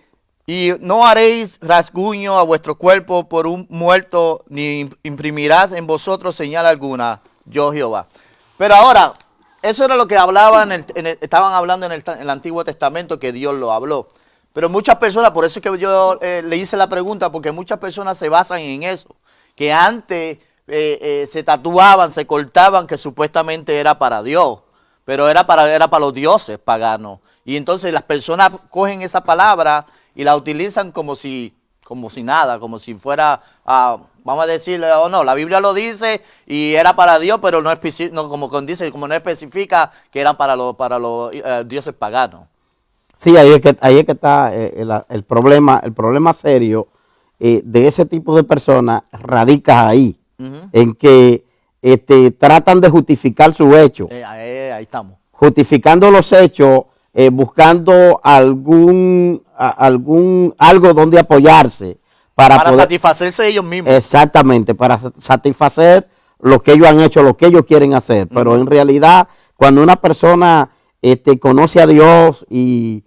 y no haréis rasguño a vuestro cuerpo por un muerto, ni imprimirás en vosotros señal alguna, yo Jehová. Pero ahora, eso era lo que hablaban estaban hablando en el Antiguo Testamento, que Dios lo habló. Pero muchas personas, por eso es que yo le hice la pregunta, porque muchas personas se basan en eso, que antes se tatuaban, se cortaban, que supuestamente era para Dios, pero era para los dioses paganos. Y entonces las personas cogen esa palabra y la utilizan como si como si nada, como si fuera, vamos a decirle, o no, la Biblia lo dice y era para Dios, pero no, como no especifica que eran para los dioses paganos. Sí, ahí es que está el problema serio de ese tipo de personas radica ahí, en que tratan de justificar su hecho, Ahí estamos. justificando los hechos, buscando algo donde apoyarse para poder, satisfacerse ellos mismos. exactamente, para satisfacer lo que ellos han hecho, lo que ellos quieren hacer. Pero en realidad, cuando una persona conoce a Dios y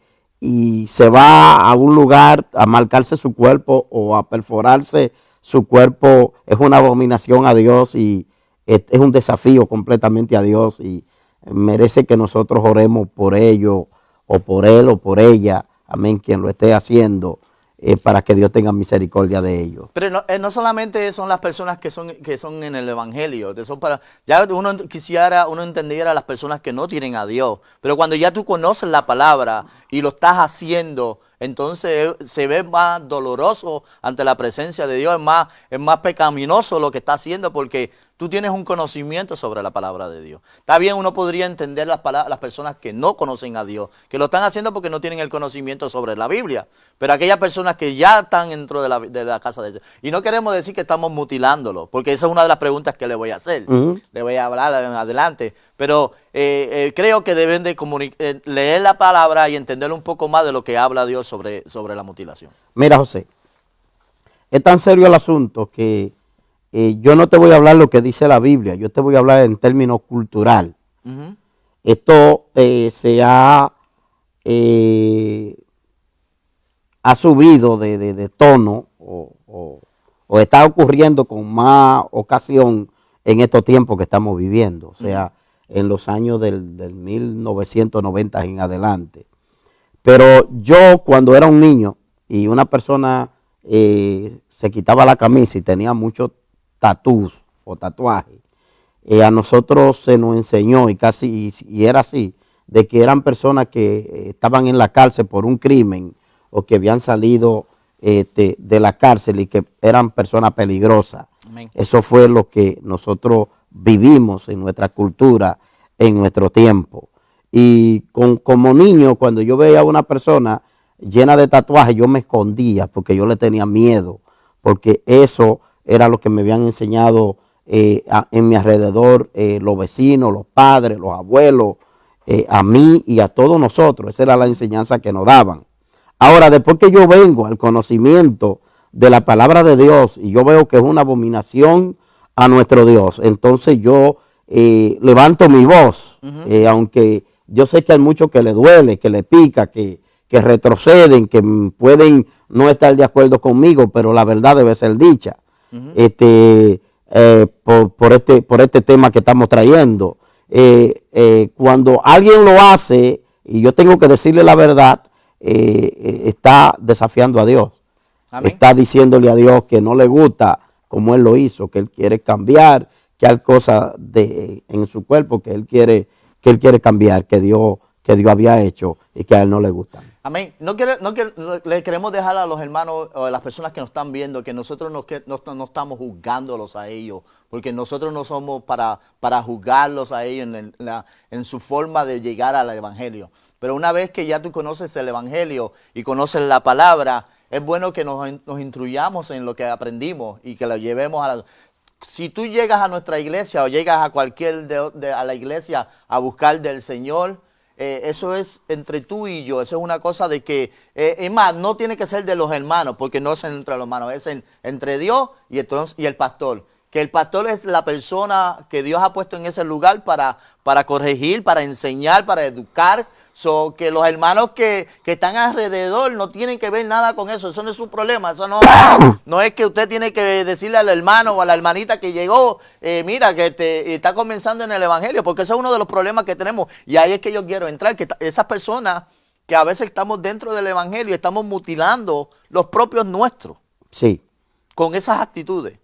se va a un lugar a marcarse su cuerpo o a perforarse su cuerpo, es una abominación a Dios y es un desafío completamente a Dios y merece que nosotros oremos por ello o por él o por ella, amén, quien lo esté haciendo, para que Dios tenga misericordia de ellos. Pero no solamente son las personas que son en el Evangelio, ya uno entendiera a las personas que no tienen a Dios, pero cuando ya tú conoces la palabra y lo estás haciendo, entonces se ve más doloroso ante la presencia de Dios, es más pecaminoso lo que está haciendo porque tú tienes un conocimiento sobre la palabra de Dios. Está bien, uno podría entender las personas que no conocen a Dios, que lo están haciendo porque no tienen el conocimiento sobre la Biblia, pero aquellas personas que ya están dentro de la casa de Dios. Y no queremos decir que estamos mutilándolo, porque esa es una de las preguntas que le voy a hacer. Le voy a hablar adelante, pero creo que deben de leer la palabra y entender un poco más de lo que habla Dios sobre la mutilación. Mira, José, es tan serio el asunto que yo no te voy a hablar lo que dice la Biblia, yo te voy a hablar en términos cultural. Esto se ha subido de tono o está ocurriendo con más ocasión en estos tiempos que estamos viviendo, o sea, en los años del 1990 en adelante. Pero yo cuando era un niño y una persona se quitaba la camisa y tenía muchos tatús o tatuajes, a nosotros se nos enseñó y era así, de que eran personas que estaban en la cárcel por un crimen o que habían salido de la cárcel y que eran personas peligrosas. Amén. Eso fue lo que nosotros vivimos en nuestra cultura, en nuestro tiempo. Y como niño, cuando yo veía a una persona llena de tatuajes, yo me escondía porque yo le tenía miedo, porque eso era lo que me habían enseñado en mi alrededor, los vecinos, los padres, los abuelos, a mí y a todos nosotros. Esa era la enseñanza que nos daban. Ahora, después que yo vengo al conocimiento de la palabra de Dios y yo veo que es una abominación a nuestro Dios, entonces yo levanto mi voz, aunque yo sé que hay muchos que le duele, que le pica, que retroceden, que pueden no estar de acuerdo conmigo, pero la verdad debe ser dicha. Por este tema que estamos trayendo. Cuando alguien lo hace y yo tengo que decirle la verdad, está desafiando a Dios. Amén. Está diciéndole a Dios que no le gusta como él lo hizo, que él quiere cambiar, que hay cosas en su cuerpo que él quiere cambiar, que Dios había hecho y que a él no le gustan. Amén. Le queremos dejar a los hermanos o a las personas que nos están viendo que nosotros no estamos juzgándolos a ellos, porque nosotros no somos para juzgarlos a ellos en su forma de llegar al Evangelio. Pero una vez que ya tú conoces el Evangelio y conoces la palabra, es bueno que nos instruyamos en lo que aprendimos y que lo llevemos a la... Si tú llegas a nuestra iglesia o llegas a a la iglesia a buscar del Señor, eso es entre tú y yo, eso es una cosa de que, es más, no tiene que ser de los hermanos, porque no es entre los hermanos, es entre Dios y el pastor. Que el pastor es la persona que Dios ha puesto en ese lugar para corregir, para enseñar, para educar. Que los hermanos que están alrededor no tienen que ver nada con eso. Eso no es su problema. Eso no es que usted tiene que decirle al hermano o a la hermanita que llegó, mira, que está comenzando en el Evangelio, porque eso es uno de los problemas que tenemos. Y ahí es que yo quiero entrar, que esas personas que a veces estamos dentro del Evangelio, estamos mutilando los propios nuestros. Sí. Con esas actitudes.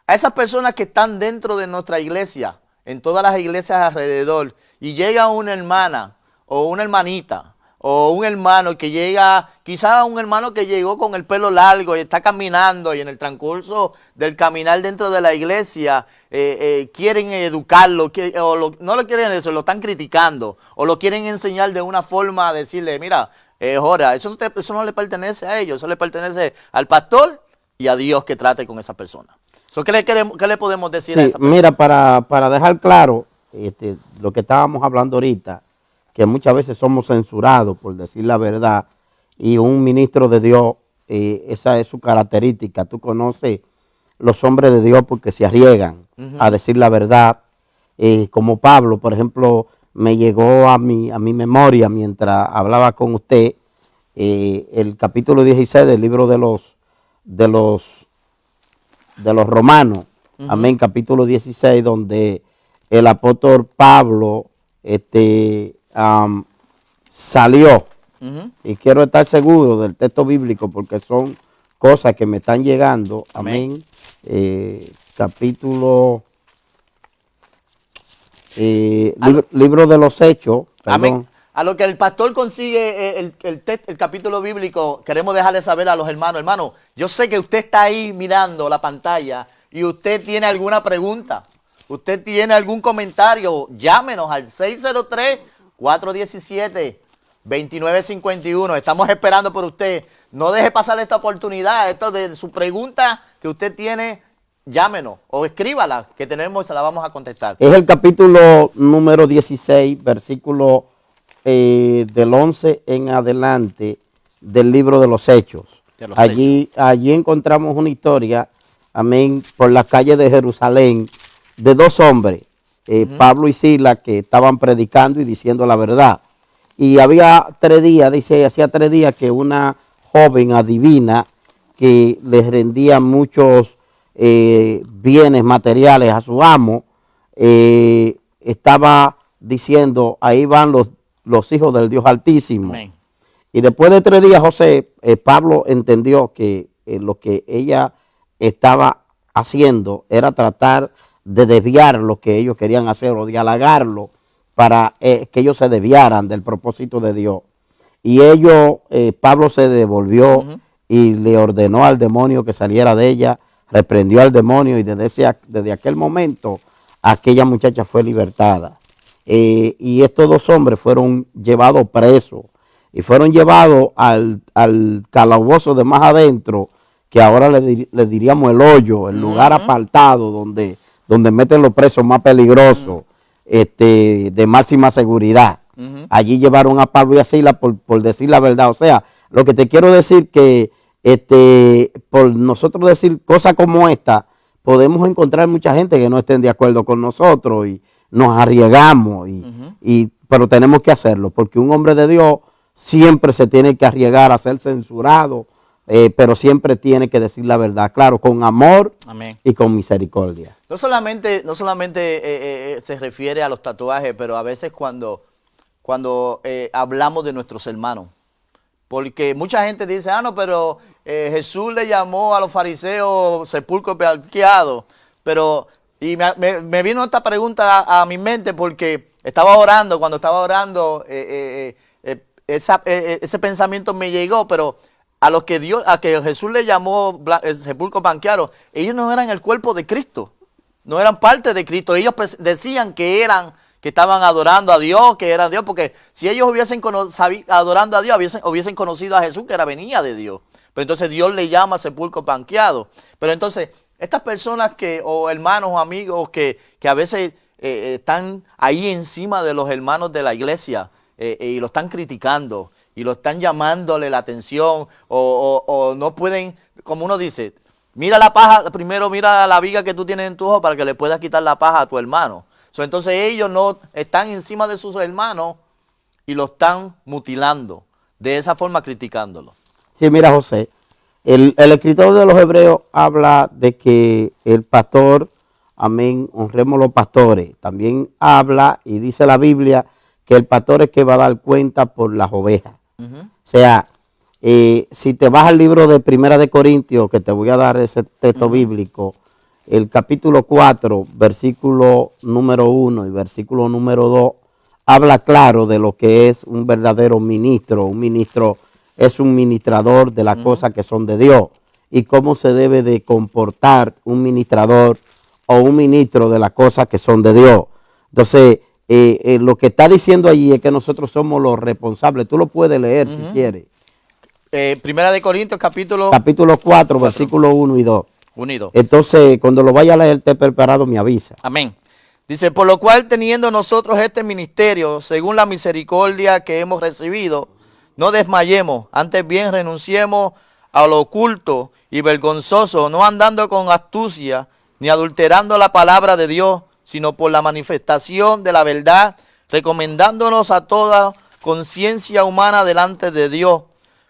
A esas personas que están dentro de nuestra iglesia, en todas las iglesias alrededor, y llega una hermana o una hermanita o un hermano que llega, quizás un hermano que llegó con el pelo largo y está caminando y en el transcurso del caminar dentro de la iglesia quieren educarlo, no lo quieren eso, lo están criticando o lo quieren enseñar de una forma, decirle, mira, ahora, eso no le pertenece a ellos, eso le pertenece al pastor y a Dios que trate con esa persona. ¿Qué le podemos decir a esa persona? Mira, para dejar claro lo que estábamos hablando ahorita, que muchas veces somos censurados por decir la verdad, y un ministro de Dios, esa es su característica. Tú conoces los hombres de Dios porque se arriesgan a decir la verdad, como Pablo, por ejemplo, me llegó a mi memoria mientras hablaba con usted el capítulo 16 del libro de los Romanos, amén, capítulo 16, donde el apóstol Pablo salió, y quiero estar seguro del texto bíblico porque son cosas que me están llegando, amén, capítulo, libro de los Hechos, perdón. Amén. A lo que el pastor consigue el capítulo bíblico, queremos dejarle saber a los hermanos, hermano, yo sé que usted está ahí mirando la pantalla y usted tiene alguna pregunta, usted tiene algún comentario, llámenos al 603-417-2951. Estamos esperando por usted. No deje pasar esta oportunidad. Esto de su pregunta que usted tiene, llámenos o escríbala, que tenemos y se la vamos a contestar. Es el capítulo número 16, versículo del 11 en adelante del libro de los Hechos. Allí encontramos una historia, amén, por las calles de Jerusalén, de dos hombres, Pablo y Silas, que estaban predicando y diciendo la verdad. Y había 3 días, dice, hacía 3 días que una joven adivina que les rendía muchos bienes materiales a su amo, estaba diciendo, ahí van los hijos del Dios Altísimo. Amén. Y después de 3 días, José, Pablo entendió que lo que ella estaba haciendo era tratar de desviar lo que ellos querían hacer o de halagarlo para que ellos se desviaran del propósito de Dios. Y Pablo se devolvió y le ordenó al demonio que saliera de ella, reprendió al demonio y desde aquel momento aquella muchacha fue libertada. Y estos 2 hombres fueron llevados presos y fueron llevados al calabozo de más adentro, que ahora le diríamos el hoyo, el lugar apartado donde meten los presos más peligrosos, de máxima seguridad. Allí llevaron a Pablo y a Silas por decir la verdad. O sea, lo que te quiero decir que por nosotros decir cosas como esta, podemos encontrar mucha gente que no estén de acuerdo con nosotros y nos arriesgamos, pero tenemos que hacerlo, porque un hombre de Dios siempre se tiene que arriesgar a ser censurado, pero siempre tiene que decir la verdad, claro, con amor. Amén. Y con misericordia. No solamente se refiere a los tatuajes, pero a veces cuando hablamos de nuestros hermanos, porque mucha gente dice, no, pero Jesús le llamó a los fariseos sepulcros blanqueados, pero y me vino esta pregunta a mi mente porque cuando estaba orando, ese pensamiento me llegó, pero a que Jesús le llamó sepulcros blanqueados, ellos no eran el cuerpo de Cristo, no eran parte de Cristo. Ellos decían que estaban adorando a Dios, que eran Dios, porque si ellos hubiesen adorando a Dios, hubiesen conocido a Jesús, que venía de Dios. Pero entonces Dios le llama sepulcro blanqueado. Pero entonces, estas personas o hermanos o amigos que a veces están ahí encima de los hermanos de la iglesia y lo están criticando y lo están llamándole la atención o no pueden, como uno dice, mira la paja, primero mira la viga que tú tienes en tu ojo para que le puedas quitar la paja a tu hermano. Entonces ellos no están encima de sus hermanos y lo están mutilando, de esa forma criticándolo. Sí, mira, José, el escritor de los Hebreos habla de que el pastor, amén, honremos los pastores. También habla y dice la Biblia que el pastor es que va a dar cuenta por las ovejas. O sea, si te vas al libro de Primera de Corintios, que te voy a dar ese texto bíblico, el capítulo 4, versículo número 1 y versículo número 2, habla claro de lo que es un verdadero ministro. Un ministro es un ministrador de las cosas que son de Dios y cómo se debe de comportar un ministrador o un ministro de las cosas que son de Dios. Entonces, lo que está diciendo allí es que nosotros somos los responsables. Tú lo puedes leer si quieres. Primera de Corintios, capítulo Capítulo 4, versículos 1 y 2. unido. Entonces, cuando lo vaya a leer, esté preparado, me avisa. Amén. Dice, por lo cual teniendo nosotros este ministerio, según la misericordia que hemos recibido, no desmayemos, antes bien renunciemos a lo oculto y vergonzoso, no andando con astucia, ni adulterando la palabra de Dios, sino por la manifestación de la verdad, recomendándonos a toda conciencia humana delante de Dios.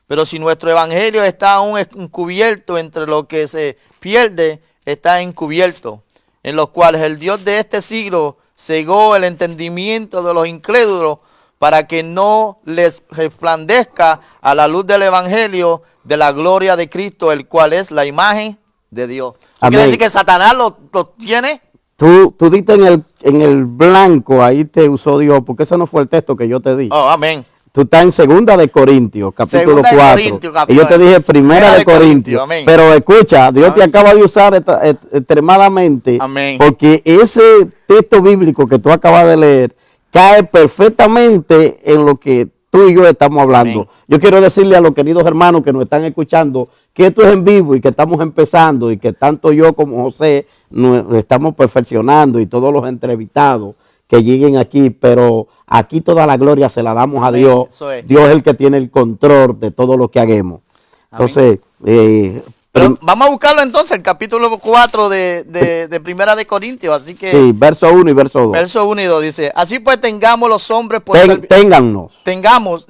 Pero si nuestro evangelio está aún encubierto, entre lo que se pierde está encubierto, en los cuales el Dios de este siglo cegó el entendimiento de los incrédulos para que no les resplandezca a la luz del evangelio de la gloria de Cristo, el cual es la imagen de Dios. ¿Eso quiere Amén. decir que Satanás lo tiene? Tú diste en el blanco, ahí te usó Dios, porque ese no fue el texto que yo te di. Oh, amén. Tú estás en Segunda de Corintios, capítulo Segunda de 4. Corintios, Y yo te dije Primera de Corintios. Amén. Pero escucha, Dios te Amén. acaba de usar extremadamente. Amén. Porque ese texto bíblico que tú acabas de leer cae perfectamente en lo que tú y yo estamos hablando. Amén. Yo quiero decirle a los queridos hermanos que nos están escuchando que esto es en vivo y que estamos empezando y que tanto yo como José nos estamos perfeccionando y todos los entrevistados que lleguen aquí, pero aquí toda la gloria se la damos a Amén. Dios. Eso es. Dios es el que tiene el control de todo lo que hagamos. Entonces, Pero vamos a buscarlo entonces, el capítulo 4 de Primera de Corintios. Así que, sí, verso 1 y verso 2. verso 1 y 2 dice, así pues tengamos los hombres por Téngannos. Ténganos.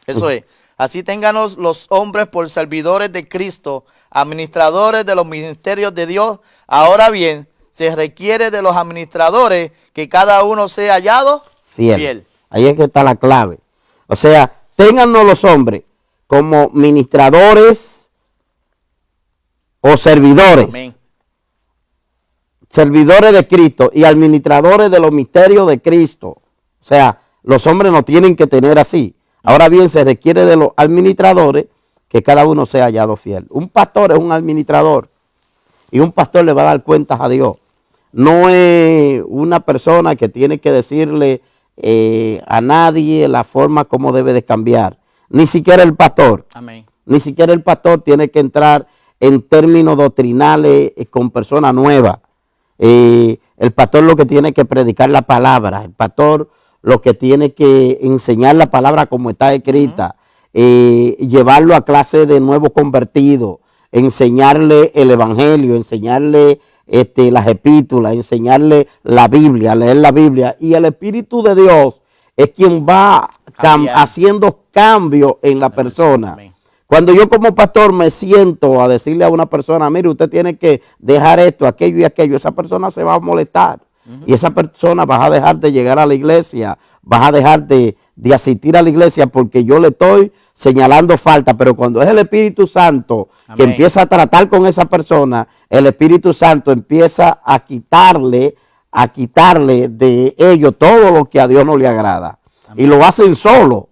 Eso es. Así ténganos los hombres por servidores de Cristo, administradores de los ministerios de Dios. Ahora bien, se requiere de los administradores que cada uno sea hallado Fiel. Ahí es que está la clave. O sea, téngannos los hombres como ministradores o servidores. Amén. Servidores de Cristo y administradores de los misterios de Cristo. O sea, los hombres no tienen que tener así. Ahora bien, se requiere de los administradores que cada uno sea hallado fiel. Un pastor es un administrador y un pastor le va a dar cuentas a Dios. No es una persona que tiene que decirle a nadie la forma como debe de cambiar. Ni siquiera el pastor. Amén. Ni siquiera el pastor tiene que entrar en términos doctrinales con personas nuevas. El pastor lo que tiene que predicar la palabra. El pastor lo que tiene que enseñar la palabra como está escrita. Llevarlo a clase de nuevos convertidos. Enseñarle el evangelio, enseñarle las epístolas, enseñarle la Biblia, leer la Biblia. Y el Espíritu de Dios es quien va haciendo cambios en la persona. Amén. Cuando yo como pastor me siento a decirle a una persona, mire, usted tiene que dejar esto, aquello y aquello, esa persona se va a molestar. Y esa persona va a dejar de llegar a la iglesia, vas a dejar de asistir a la iglesia porque yo le estoy señalando falta. Pero cuando es el Espíritu Santo que Amén. empieza a tratar con esa persona, el Espíritu Santo empieza a quitarle de ellos todo lo que a Dios no le agrada. Amén. Y lo hacen solo.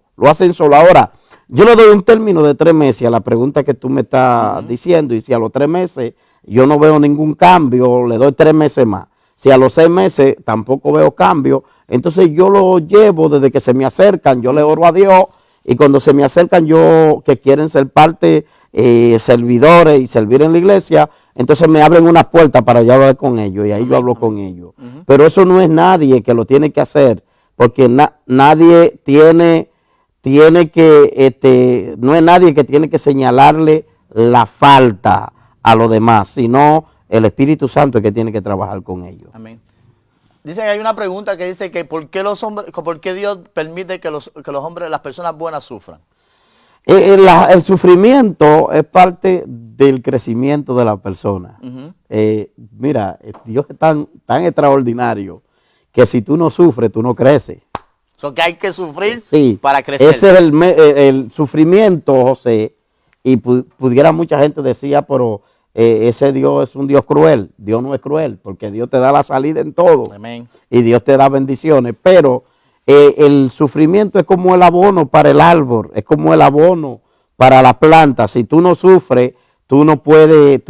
Ahora, yo le doy un término de 3 meses a la pregunta que tú me estás diciendo, y si a los 3 meses yo no veo ningún cambio, le doy 3 meses más. Si a los 6 meses tampoco veo cambio, entonces yo lo llevo desde que se me acercan, yo le oro a Dios, y cuando se me acercan yo que quieren ser parte, servidores y servir en la iglesia, entonces me abren una puerta para yo hablar con ellos, y ahí yo hablo con ellos. Pero eso no es nadie que lo tiene que hacer, porque nadie tiene que, no es nadie que tiene que señalarle la falta a los demás, sino el Espíritu Santo es que tiene que trabajar con ellos. Amén. Dice que hay una pregunta que dice que ¿por qué Dios permite que los hombres, las personas buenas sufran? El sufrimiento es parte del crecimiento de la persona. Mira, Dios es tan extraordinario que si tú no sufres, tú no creces. So que hay que sufrir Sí, para crecer. ese es el sufrimiento, José, y pudiera mucha gente decir, pero ese Dios es un Dios cruel. Dios no es cruel, porque Dios te da la salida en todo. Amén. Y Dios te da bendiciones, pero el sufrimiento es como el abono para el árbol, es como el abono para la planta. Si tú no sufres, tú no puedes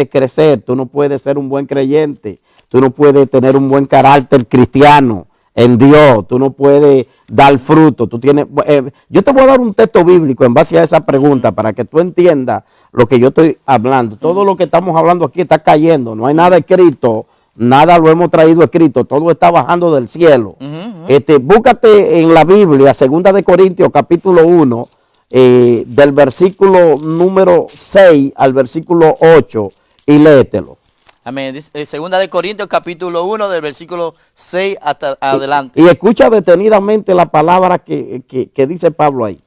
crecer, tú no puedes ser un buen creyente, tú no puedes tener un buen carácter cristiano en Dios, tú no puedes dar fruto. Tú tienes, yo te voy a dar un texto bíblico en base a esa pregunta para que tú entiendas lo que yo estoy hablando. Todo lo que estamos hablando aquí está cayendo, no hay nada escrito, nada lo hemos traído escrito, todo está bajando del cielo. Búscate en la Biblia, 2 de Corintios capítulo 1, del versículo número 6 al versículo 8 y léetelo. Amén. Segunda de Corintios capítulo 1 del versículo 6 hasta adelante. Y escucha detenidamente la palabra que dice Pablo ahí.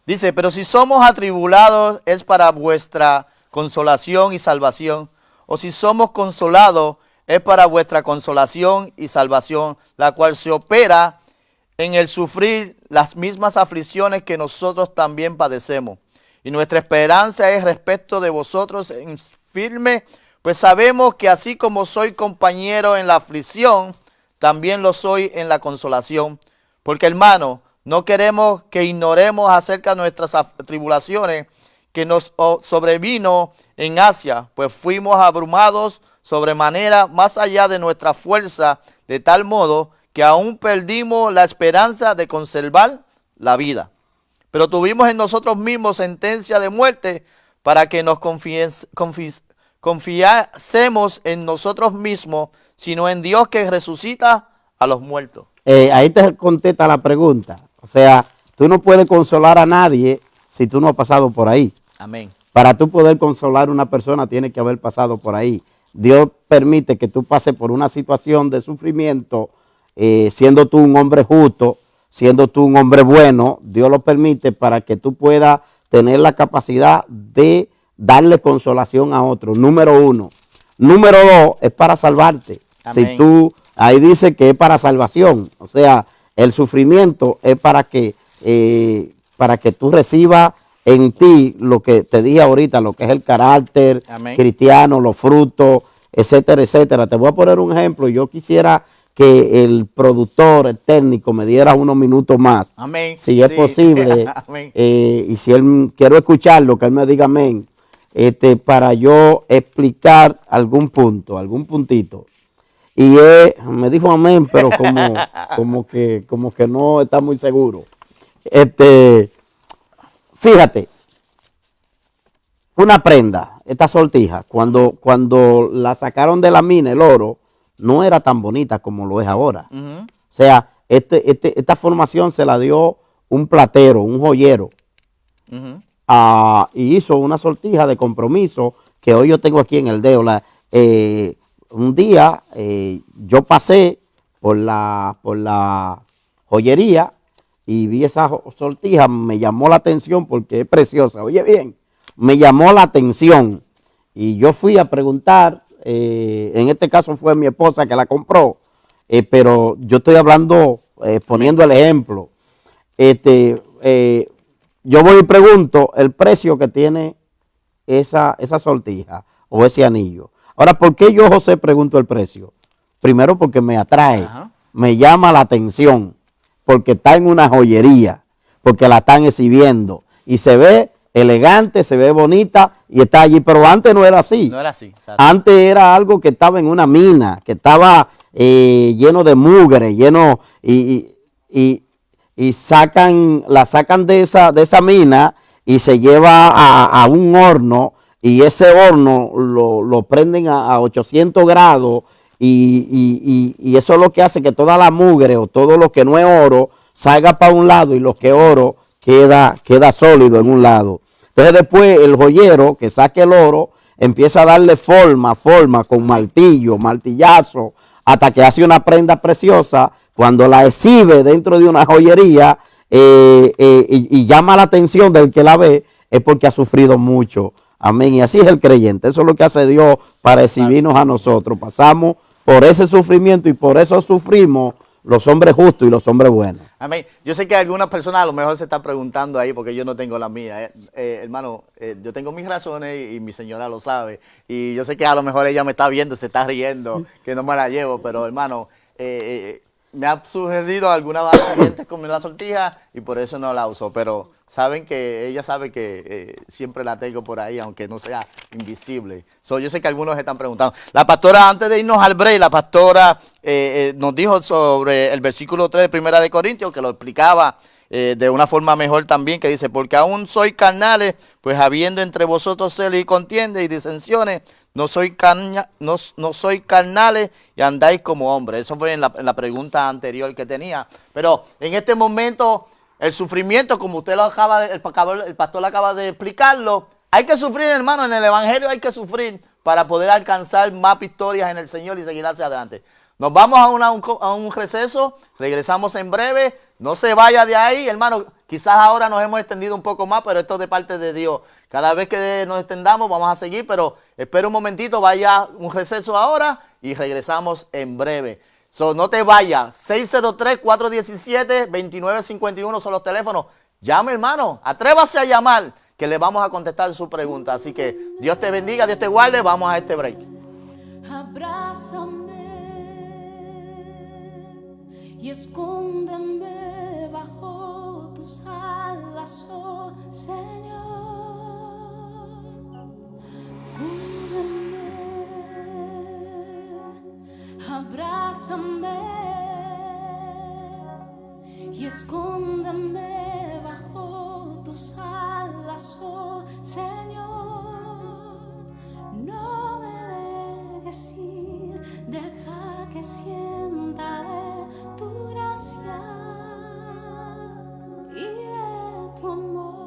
Dice, pero si somos atribulados es para vuestra consolación y salvación, o si somos consolados es para vuestra consolación y salvación, la cual se opera en el sufrir las mismas aflicciones que nosotros también padecemos. Y nuestra esperanza es respecto de vosotros en firme, pues sabemos que así como soy compañero en la aflicción, también lo soy en la consolación. Porque, hermano, no queremos que ignoremos acerca de nuestras tribulaciones que nos sobrevino en Asia, pues fuimos abrumados sobremanera más allá de nuestra fuerza, de tal modo que aún perdimos la esperanza de conservar la vida. Pero tuvimos en nosotros mismos sentencia de muerte para que nos confiásemos en nosotros mismos, sino en Dios que resucita a los muertos. Ahí te contesta la pregunta. O sea, tú no puedes consolar a nadie si tú no has pasado por ahí. Amén. Para tú poder consolar a una persona, tienes que haber pasado por ahí. Dios permite que tú pases por una situación de sufrimiento, siendo tú un hombre justo, siendo tú un hombre bueno. Dios lo permite para que tú puedas tener la capacidad de darle consolación a otro. Número 1. Número 2, es para salvarte. Amén. Si tú, ahí dice que es para salvación. O sea, el sufrimiento es para que tú recibas en ti lo que te dije ahorita, lo que es el carácter Amén. cristiano, los frutos, etcétera, etcétera. Te voy a poner un ejemplo. Yo quisiera que el productor, el técnico, me diera unos minutos más. Amén. Si es Sí. posible. Amén. Y si él quiero escucharlo, que él me diga amén. Para yo explicar algún punto, algún puntito. Y me dijo amén, pero como que no está muy seguro. Fíjate, una prenda, esta sortija, cuando la sacaron de la mina, el oro, no era tan bonita como lo es ahora. Ujú. O sea, esta formación se la dio un platero, un joyero, Ujú. y hizo una sortija de compromiso que hoy yo tengo aquí en el dedo. Un día yo pasé por la joyería y vi esa sortija, me llamó la atención porque es preciosa. Oye bien, me llamó la atención y yo fui a preguntar, en este caso fue mi esposa que la compró, pero yo estoy hablando, poniendo el ejemplo. Yo voy y pregunto el precio que tiene esa sortija o ese anillo. Ahora, ¿por qué yo, José, pregunto el precio? Primero porque me atrae, Ajá. me llama la atención, porque está en una joyería, porque la están exhibiendo y se ve elegante, se ve bonita y está allí, pero antes no era así. No era así. Exacto. Antes era algo que estaba en una mina, que estaba lleno de mugre, lleno y la sacan de esa mina y se lleva a un horno y ese horno lo prenden a 800 grados y eso es lo que hace que toda la mugre o todo lo que no es oro salga para un lado y lo que es oro queda sólido en un lado. Entonces después el joyero que saque el oro empieza a darle forma con martillo, martillazo, hasta que hace una prenda preciosa. Cuando la exhibe dentro de una joyería y llama la atención del que la ve, es porque ha sufrido mucho. Amén. Y así es el creyente. Eso es lo que hace Dios para exhibirnos a nosotros. Pasamos por ese sufrimiento y por eso sufrimos los hombres justos y los hombres buenos. Amén. Yo sé que algunas personas a lo mejor se están preguntando ahí porque yo no tengo la mía. Hermano, yo tengo mis razones y mi señora lo sabe. Y yo sé que a lo mejor ella me está viendo, se está riendo, que no me la llevo. Pero hermano, me ha sugerido algunas clientes con la sortija y por eso no la uso. Pero saben que ella sabe que siempre la tengo por ahí, aunque no sea invisible. Yo sé que algunos se están preguntando. La pastora, antes de irnos al break, la pastora nos dijo sobre el versículo 3 de Primera de Corintios, que lo explicaba de una forma mejor también, que dice, porque aún sois carnales, pues habiendo entre vosotros celos y contiendas y disensiones, no soy carnales y andáis como hombres. Eso fue en la pregunta anterior que tenía. Pero en este momento, el sufrimiento, como usted lo el pastor acaba de explicarlo, hay que sufrir, hermano, en el evangelio hay que sufrir para poder alcanzar más victorias en el Señor y seguir hacia adelante. Nos vamos a un receso, regresamos en breve, no se vaya de ahí, hermano. Quizás ahora nos hemos extendido un poco más, pero esto es de parte de Dios. Cada vez que nos extendamos vamos a seguir, pero espera un momentito, vaya un receso ahora y regresamos en breve. No te vayas, 603-417-2951 son los teléfonos. Llame, hermano, atrévase a llamar, que le vamos a contestar su pregunta. Así que Dios te bendiga, Dios te guarde, vamos a este break. Abrázame y escóndeme bajo tus alas, oh Señor. Cúbreme, abrázame y escóndeme bajo tus alas, oh Señor. No me dejes ir, deja que sienta tu gracia y de tu amor.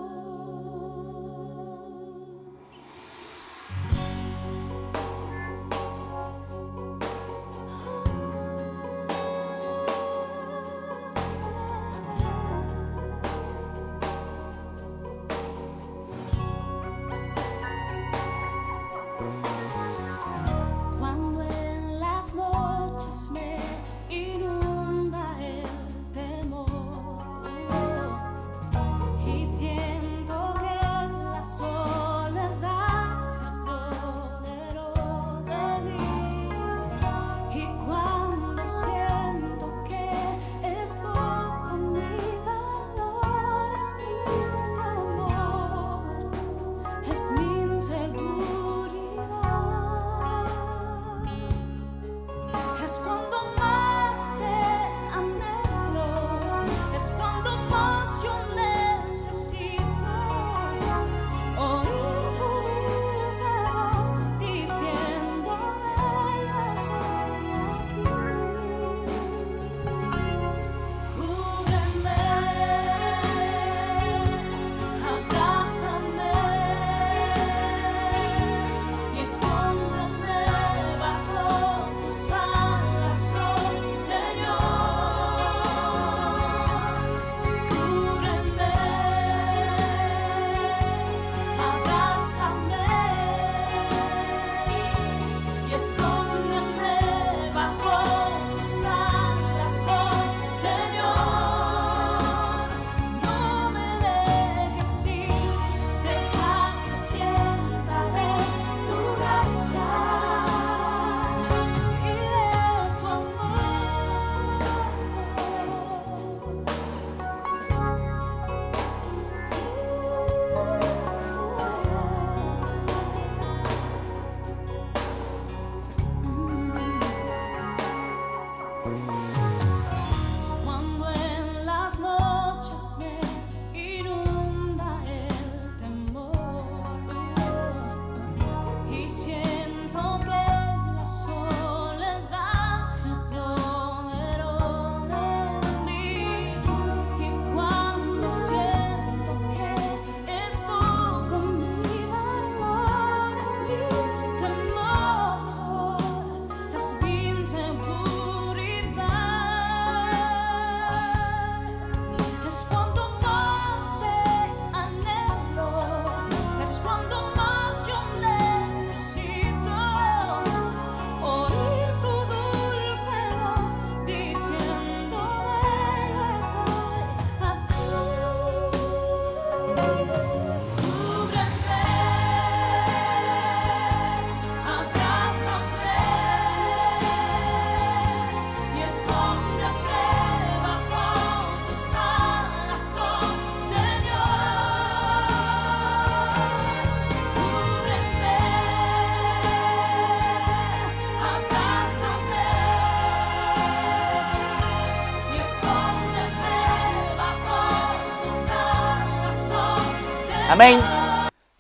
Amén.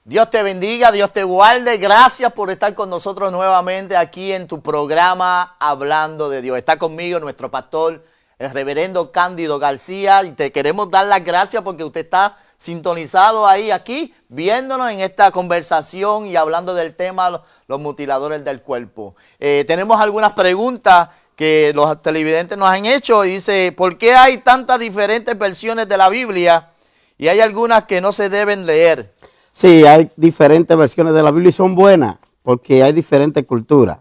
Dios te bendiga, Dios te guarde. Gracias por estar con nosotros nuevamente aquí en tu programa Hablando de Dios. Está conmigo nuestro pastor, el reverendo Cándido García, y te queremos dar las gracias porque usted está sintonizado ahí, aquí, viéndonos en esta conversación y hablando del tema los mutiladores del cuerpo. Tenemos algunas preguntas que los televidentes nos han hecho y dice, ¿por qué hay tantas diferentes versiones de la Biblia y hay algunas que no se deben leer? Sí, hay diferentes versiones de la Biblia y son buenas porque hay diferentes culturas.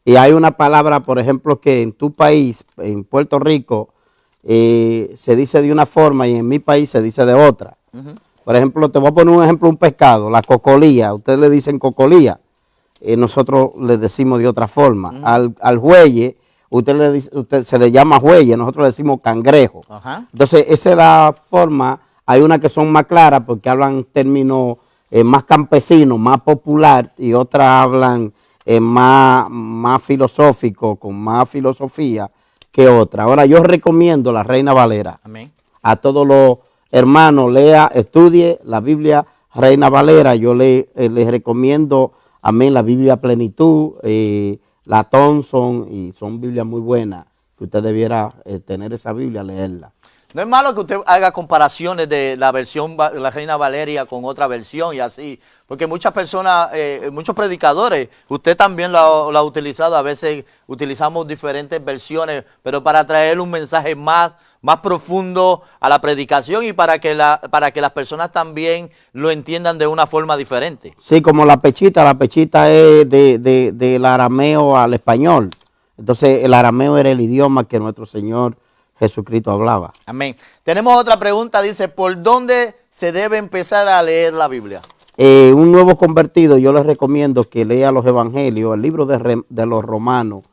Y hay una palabra, por ejemplo, que en tu país, en Puerto Rico, se dice de una forma y en mi país se dice de otra. Por ejemplo, te voy a poner un ejemplo, un pescado, la cocolía. Ustedes le dicen cocolía, nosotros le decimos de otra forma. Al jueye, usted se le llama jueye, nosotros le decimos cangrejo. Entonces, esa es la forma. Hay unas que son más claras porque hablan términos más campesinos, más popular, y otras hablan más filosófico, con más filosofía que otra. Ahora, yo recomiendo la Reina Valera. Amén. A todos los hermanos, estudie la Biblia Reina Valera. Yo les recomiendo, amén, la Biblia Plenitud, la Thompson, y son Biblias muy buenas, que usted debiera tener esa Biblia, leerla. No es malo que usted haga comparaciones de la versión, la Reina Valeria con otra versión y así, porque muchas personas, muchos predicadores, usted también lo ha utilizado, a veces utilizamos diferentes versiones, pero para traer un mensaje más profundo a la predicación y para que las personas también lo entiendan de una forma diferente. Sí, como la pechita es del arameo al español. Entonces el arameo era el idioma que nuestro Señor Jesucristo hablaba. Amén. Tenemos otra pregunta, dice, ¿por dónde se debe empezar a leer la Biblia? Un nuevo convertido, yo les recomiendo que lea los evangelios. El libro de los Romanos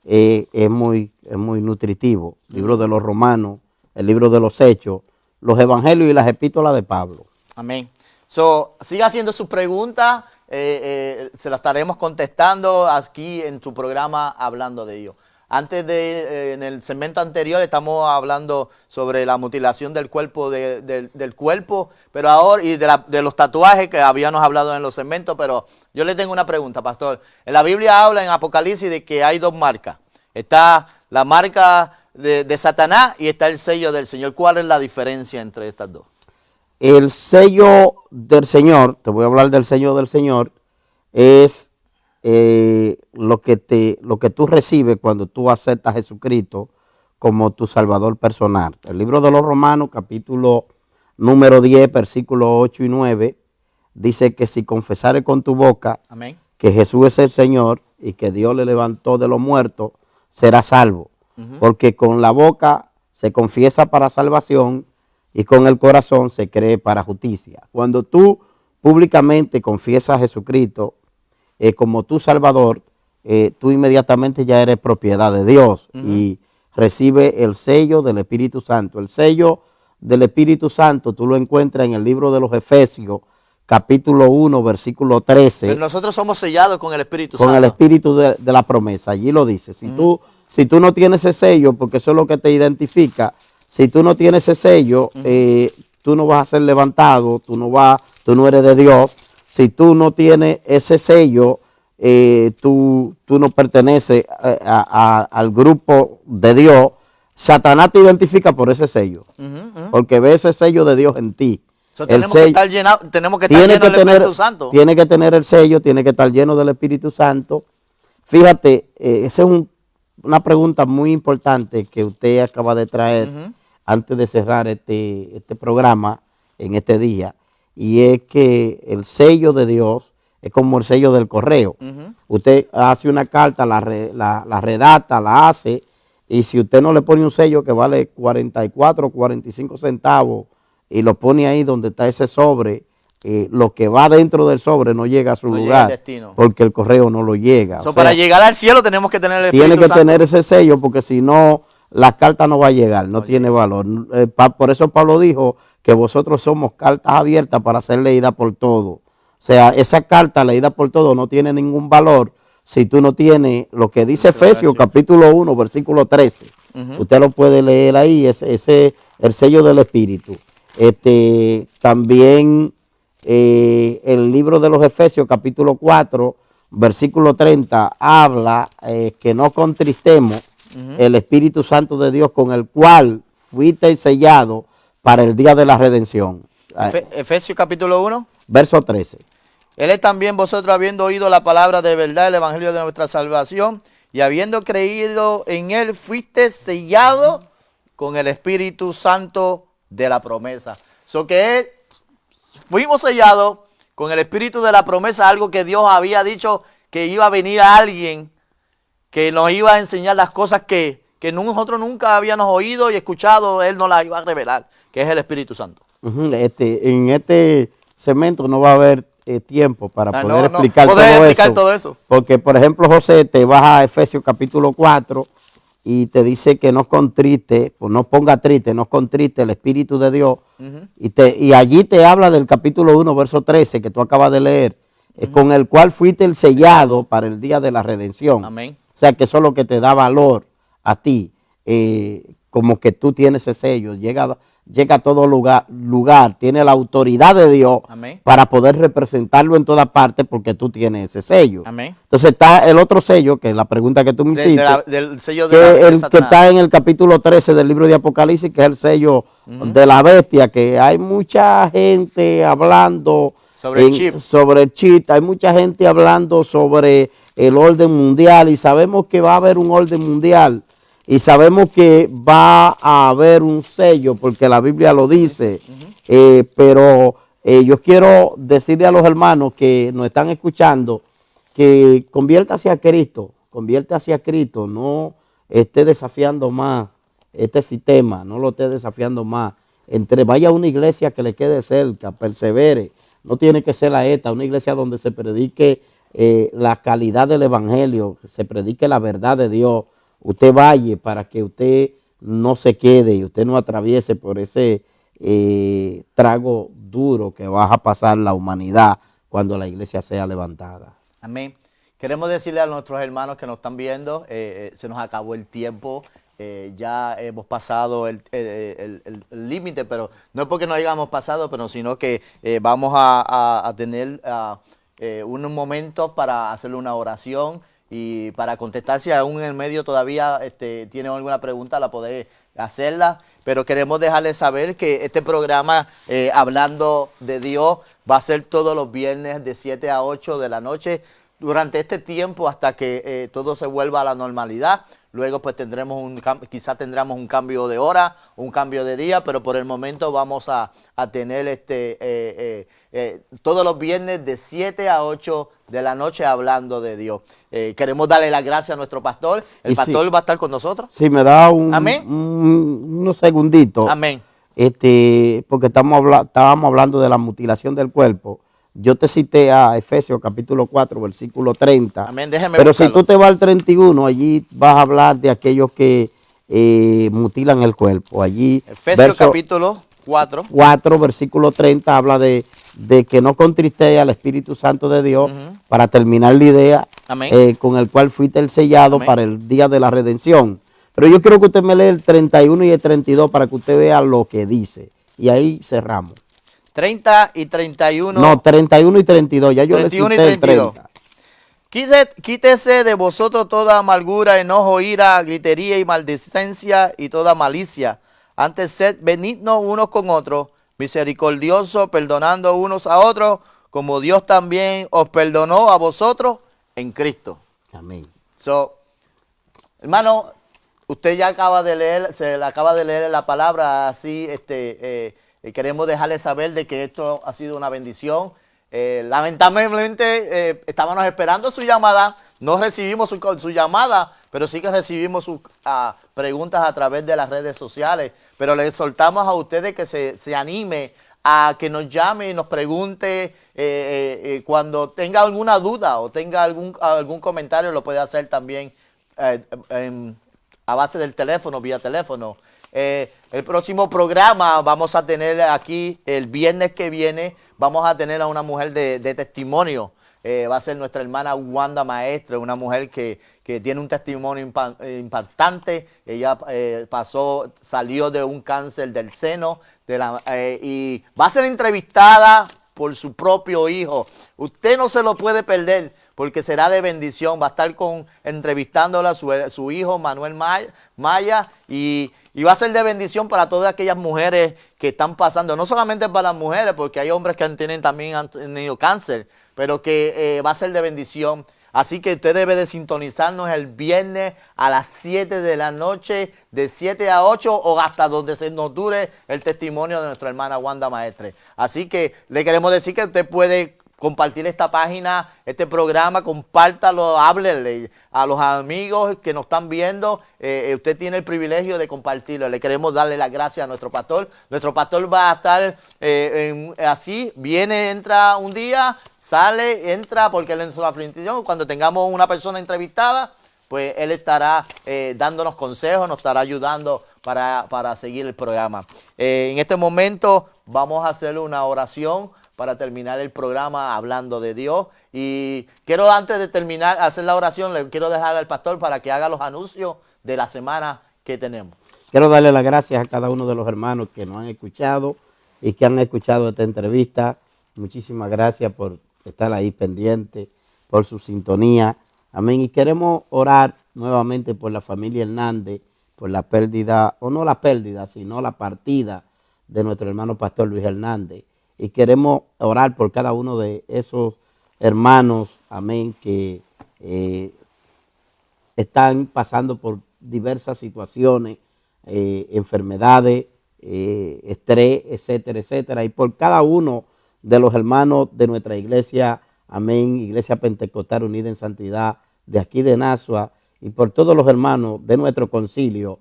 es muy nutritivo. El libro de los Romanos, el libro de los Hechos, los evangelios y las epístolas de Pablo. Amén. Siga haciendo sus preguntas, se las estaremos contestando aquí en tu programa Hablando de Dios. Antes en el segmento anterior estamos hablando sobre la mutilación del cuerpo, del cuerpo, pero ahora, y de los tatuajes que habíamos hablado en los segmentos, pero yo le tengo una pregunta, pastor. En la Biblia habla en Apocalipsis de que hay dos marcas. Está la marca de Satanás y está el sello del Señor. ¿Cuál es la diferencia entre estas dos? El sello del Señor, te voy a hablar del sello del Señor, es lo que tú recibes cuando tú aceptas a Jesucristo como tu Salvador personal. El libro de los Romanos, capítulo número 10, versículos 8 y 9, dice que si confesares con tu boca Amén. que Jesús es el Señor y que Dios le levantó de los muertos, serás salvo. Porque con la boca se confiesa para salvación y con el corazón se cree para justicia. Cuando tú públicamente confiesas a Jesucristo como tu Salvador, tú inmediatamente ya eres propiedad de Dios y recibe el sello del Espíritu Santo. El sello del Espíritu Santo tú lo encuentras en el libro de los Efesios, capítulo 1, versículo 13. Pero nosotros somos sellados con el Espíritu Santo. Con el Espíritu de la promesa. Allí lo dice. Si tú no tienes ese sello, porque eso es lo que te identifica, si tú no tienes ese sello, tú no vas a ser levantado, tú no eres de Dios. Si tú no tienes ese sello, tú no perteneces al grupo de Dios. Satanás te identifica por ese sello, porque ve ese sello de Dios en ti. Tenemos que estar llenos del Espíritu Santo. Tiene que tener el sello, tiene que estar lleno del Espíritu Santo. Fíjate, esa es una pregunta muy importante que usted acaba de traer antes de cerrar este programa en este día. Y es que el sello de Dios es como el sello del correo. Usted hace una carta, la redacta, la hace, y si usted no le pone un sello que vale 44 o 45 centavos y lo pone ahí donde está ese sobre, lo que va dentro del sobre no llega a su lugar, porque el correo no lo llega. Para llegar al cielo tenemos que tener el Espíritu Santo. Tiene que tener ese sello, porque si no, la carta no va a llegar, no tiene valor. Por eso Pablo dijo que vosotros somos cartas abiertas para ser leídas por todos. O sea, esa carta leída por todos no tiene ningún valor si tú no tienes lo que dice Efesios capítulo 1, versículo 13. Usted lo puede leer ahí, el sello del Espíritu. También el libro de los Efesios, capítulo 4, versículo 30, habla que no contristemos el Espíritu Santo de Dios, con el cual fuiste sellado para el día de la redención. Efesios capítulo 1. Verso 13. Él es también vosotros, habiendo oído la palabra de verdad, el evangelio de nuestra salvación, y habiendo creído en él, fuiste sellado con el Espíritu Santo de la promesa. Fuimos sellados con el Espíritu de la promesa, algo que Dios había dicho, que iba a venir a alguien que nos iba a enseñar las cosas que nosotros nunca habíamos oído y escuchado. Él nos las iba a revelar, que es el Espíritu Santo. En este segmento no va a haber tiempo para poder no explicar, todo eso. Porque, por ejemplo, José, te vas a Efesios capítulo 4 y te dice que no contriste, pues no ponga triste, no contriste el Espíritu de Dios. Y allí te habla del capítulo 1, verso 13, que tú acabas de leer, con el cual fuiste el sellado para el día de la redención. Amén. O sea, que eso es lo que te da valor a ti, como que tú tienes ese sello, llega a todo lugar, tiene la autoridad de Dios. Amén. Para poder representarlo en toda parte, porque tú tienes ese sello. Amén. Entonces está el otro sello, que es la pregunta que tú me hiciste, del sello que de Satanás. está en el capítulo 13 del libro de Apocalipsis, que es el sello de la bestia, que hay mucha gente hablando Sobre el chip. Hay mucha gente hablando sobre el orden mundial, y sabemos que va a haber un orden mundial, y sabemos que va a haber un sello, porque la Biblia lo dice, pero yo quiero decirle a los hermanos que nos están escuchando que conviértase a Cristo, no esté desafiando más este sistema, no lo esté desafiando más. Vaya a una iglesia que le quede cerca, persevere. No tiene que ser una iglesia donde se predique la calidad del evangelio, se predique la verdad de Dios. Usted vaya para que usted no se quede y usted no atraviese por ese trago duro que va a pasar la humanidad cuando la iglesia sea levantada. Amén. Queremos decirle a nuestros hermanos que nos están viendo, se nos acabó el tiempo, ya hemos pasado el límite, pero no es porque no hayamos pasado, pero sino que vamos a tener unos momentos para hacerle una oración y para contestar. Si aún en el medio todavía tienen alguna pregunta, la podéis hacerla, pero queremos dejarles saber que este programa, Hablando de Dios, va a ser todos los viernes de 7 a 8 de la noche, durante este tiempo hasta que todo se vuelva a la normalidad. Luego pues quizás tendremos un cambio de hora, un cambio de día, pero por el momento vamos a tener todos los viernes de 7 a 8 de la noche Hablando de Dios. Queremos darle las gracias a nuestro pastor. El pastor va a estar con nosotros. Si me da Amén. unos segunditos. Amén. Porque estábamos hablando de la mutilación del cuerpo. Yo te cité a Efesios capítulo 4, versículo 30. Amén, déjeme Pero buscarlo. si tú te vas al 31, allí vas a hablar de aquellos que mutilan el cuerpo. Allí, Efesios capítulo 4. 4, versículo 30, habla de que no contristéis al Espíritu Santo de Dios, para terminar la idea, Amén. con el cual fuiste el sellado Amén. para el día de la redención. Pero yo quiero que usted me lea el 31 y el 32 para que usted vea lo que dice. Y ahí cerramos. 30 y 31. No, 31 y 32, ya yo le 31 y cité el 32. 30. Quítese de vosotros toda amargura, enojo, ira, gritería y maldicencia y toda malicia. Antes sed benignos unos con otros, misericordiosos, perdonando unos a otros, como Dios también os perdonó a vosotros en Cristo. Amén. Hermano, usted ya acaba de leer, se le acaba de leer la palabra, así queremos dejarle saber de que esto ha sido una bendición. Lamentablemente estábamos esperando su llamada, no recibimos su llamada, pero sí que recibimos sus preguntas a través de las redes sociales. Pero le exhortamos a ustedes que se anime a que nos llame y nos pregunte cuando tenga alguna duda o tenga algún comentario, lo puede hacer también a base del teléfono, vía teléfono. El próximo programa vamos a tener aquí, el viernes que viene, vamos a tener a una mujer de testimonio. Va a ser nuestra hermana Wanda Maestre, una mujer que tiene un testimonio impactante. Ella salió de un cáncer del seno y va a ser entrevistada por su propio hijo. Usted no se lo puede perder porque será de bendición. Va a estar entrevistándole a su hijo Manuel Maya y va a ser de bendición para todas aquellas mujeres que están pasando. No solamente para las mujeres, porque hay hombres que también han tenido cáncer, pero que va a ser de bendición. Así que usted debe de sintonizarnos el viernes a las 7 de la noche, de 7 a 8 o hasta donde se nos dure el testimonio de nuestra hermana Wanda Maestre. Así que le queremos decir que usted puede compartir esta página, este programa, compártalo, háblele a los amigos que nos están viendo. Usted tiene el privilegio de compartirlo. Le queremos darle las gracias a nuestro pastor. Nuestro pastor va a estar así, entra un día, sale, entra, porque él en su aflicción. Cuando tengamos una persona entrevistada, pues él estará dándonos consejos, nos estará ayudando para seguir el programa. En este momento vamos a hacer una oración para terminar el programa hablando de Dios. Y quiero, antes de terminar, hacer la oración, le quiero dejar al pastor para que haga los anuncios de la semana que tenemos. Quiero darle las gracias a cada uno de los hermanos que nos han escuchado y que han escuchado esta entrevista. Muchísimas gracias por estar ahí pendiente, por su sintonía. Amén. Y queremos orar nuevamente por la familia Hernández, por la pérdida, o no la pérdida, sino la partida de nuestro hermano pastor Luis Hernández. Y queremos orar por cada uno de esos hermanos, amén, que están pasando por diversas situaciones, enfermedades, estrés, etcétera, etcétera. Y por cada uno de los hermanos de nuestra iglesia, amén, Iglesia Pentecostal Unida en Santidad, de aquí de Nazua, y por todos los hermanos de nuestro concilio,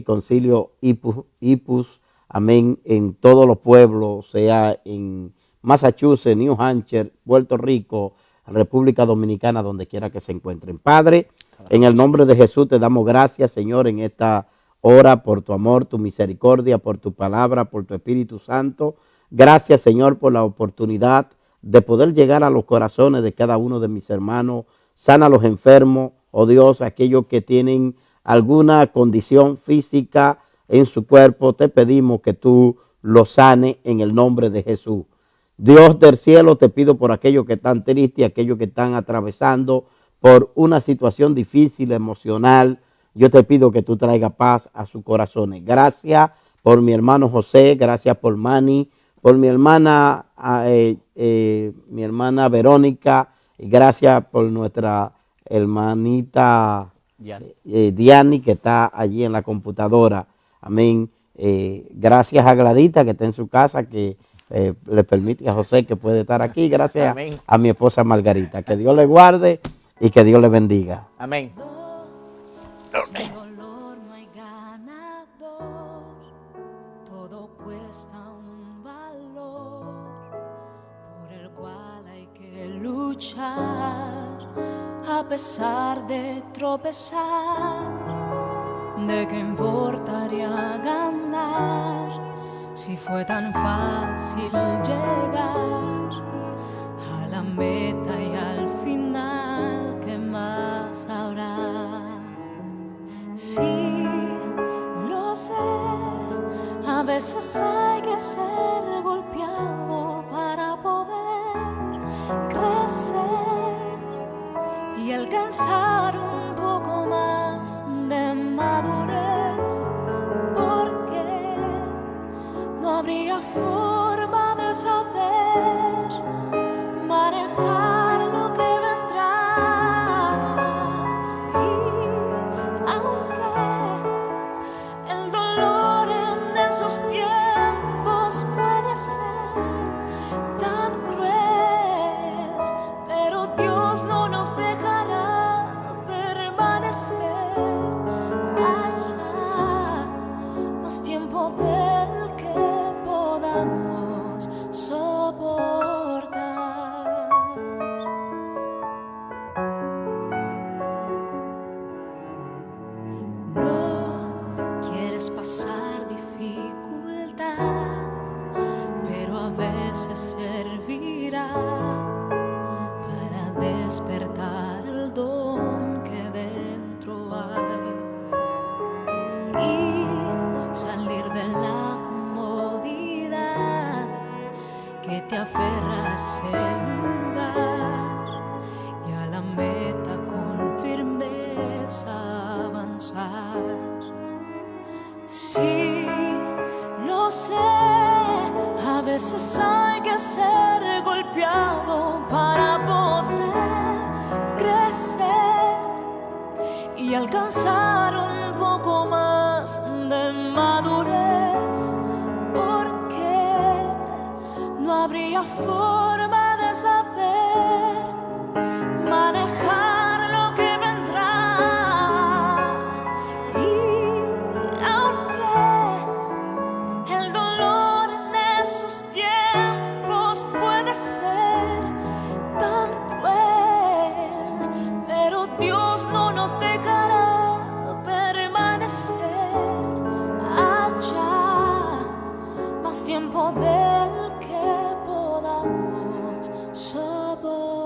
concilio Ipus, amén, en todos los pueblos, sea en Massachusetts, New Hampshire, Puerto Rico, República Dominicana, donde quiera que se encuentren. Padre, en el nombre de Jesús te damos gracias, Señor, en esta hora por tu amor, tu misericordia, por tu palabra, por tu Espíritu Santo. Gracias, Señor, por la oportunidad de poder llegar a los corazones de cada uno de mis hermanos. Sana a los enfermos, oh Dios, aquellos que tienen alguna condición física en su cuerpo. Te pedimos que tú los sanes en el nombre de Jesús. Dios del cielo, te pido por aquellos que están tristes, aquellos que están atravesando por una situación difícil, emocional. Yo te pido que tú traigas paz a sus corazones. Gracias por mi hermano José, gracias por Manny, por mi hermana Verónica, y gracias por nuestra hermanita Diani, que está allí en la computadora. Amén. Gracias a Gladita, que está en su casa, que le permite a José que puede estar aquí. Gracias Amén. a mi esposa Margarita. Que Dios le guarde y que Dios le bendiga. Amén. Sin dolor no hay ganador, todo cuesta un valor por el cual hay que luchar a pesar de tropezar. ¿De qué importaría ganar si fue tan fácil llegar a la meta y al final? ¿Qué más habrá? Sí, lo sé, a veces hay que ser golpeado para poder crecer y alcanzar un poco más de madurez, porque no habría forma de saber manejar lo que vendrá. Y aunque el dolor en esos tiempos puede ser tan cruel, pero Dios no nos dejará permanecer allá más tiempo del que podamos soportar. No quieres pasar dificultad, pero a veces servirá para despertar el don que dentro hay y salir de la comodidad que te aferras al lugar y a la meta con firmeza avanzar. Sí, lo sé, a veces hay que ser golpeado para poder crecer y alcanzar un poco más de madurez, porque no habría forma de saber manejar lo que vendrá. Y aunque el dolor en esos tiempos puede ser tan cruel, pero Dios no nos dejará permanecer allá más tiempo del que podamos soportar.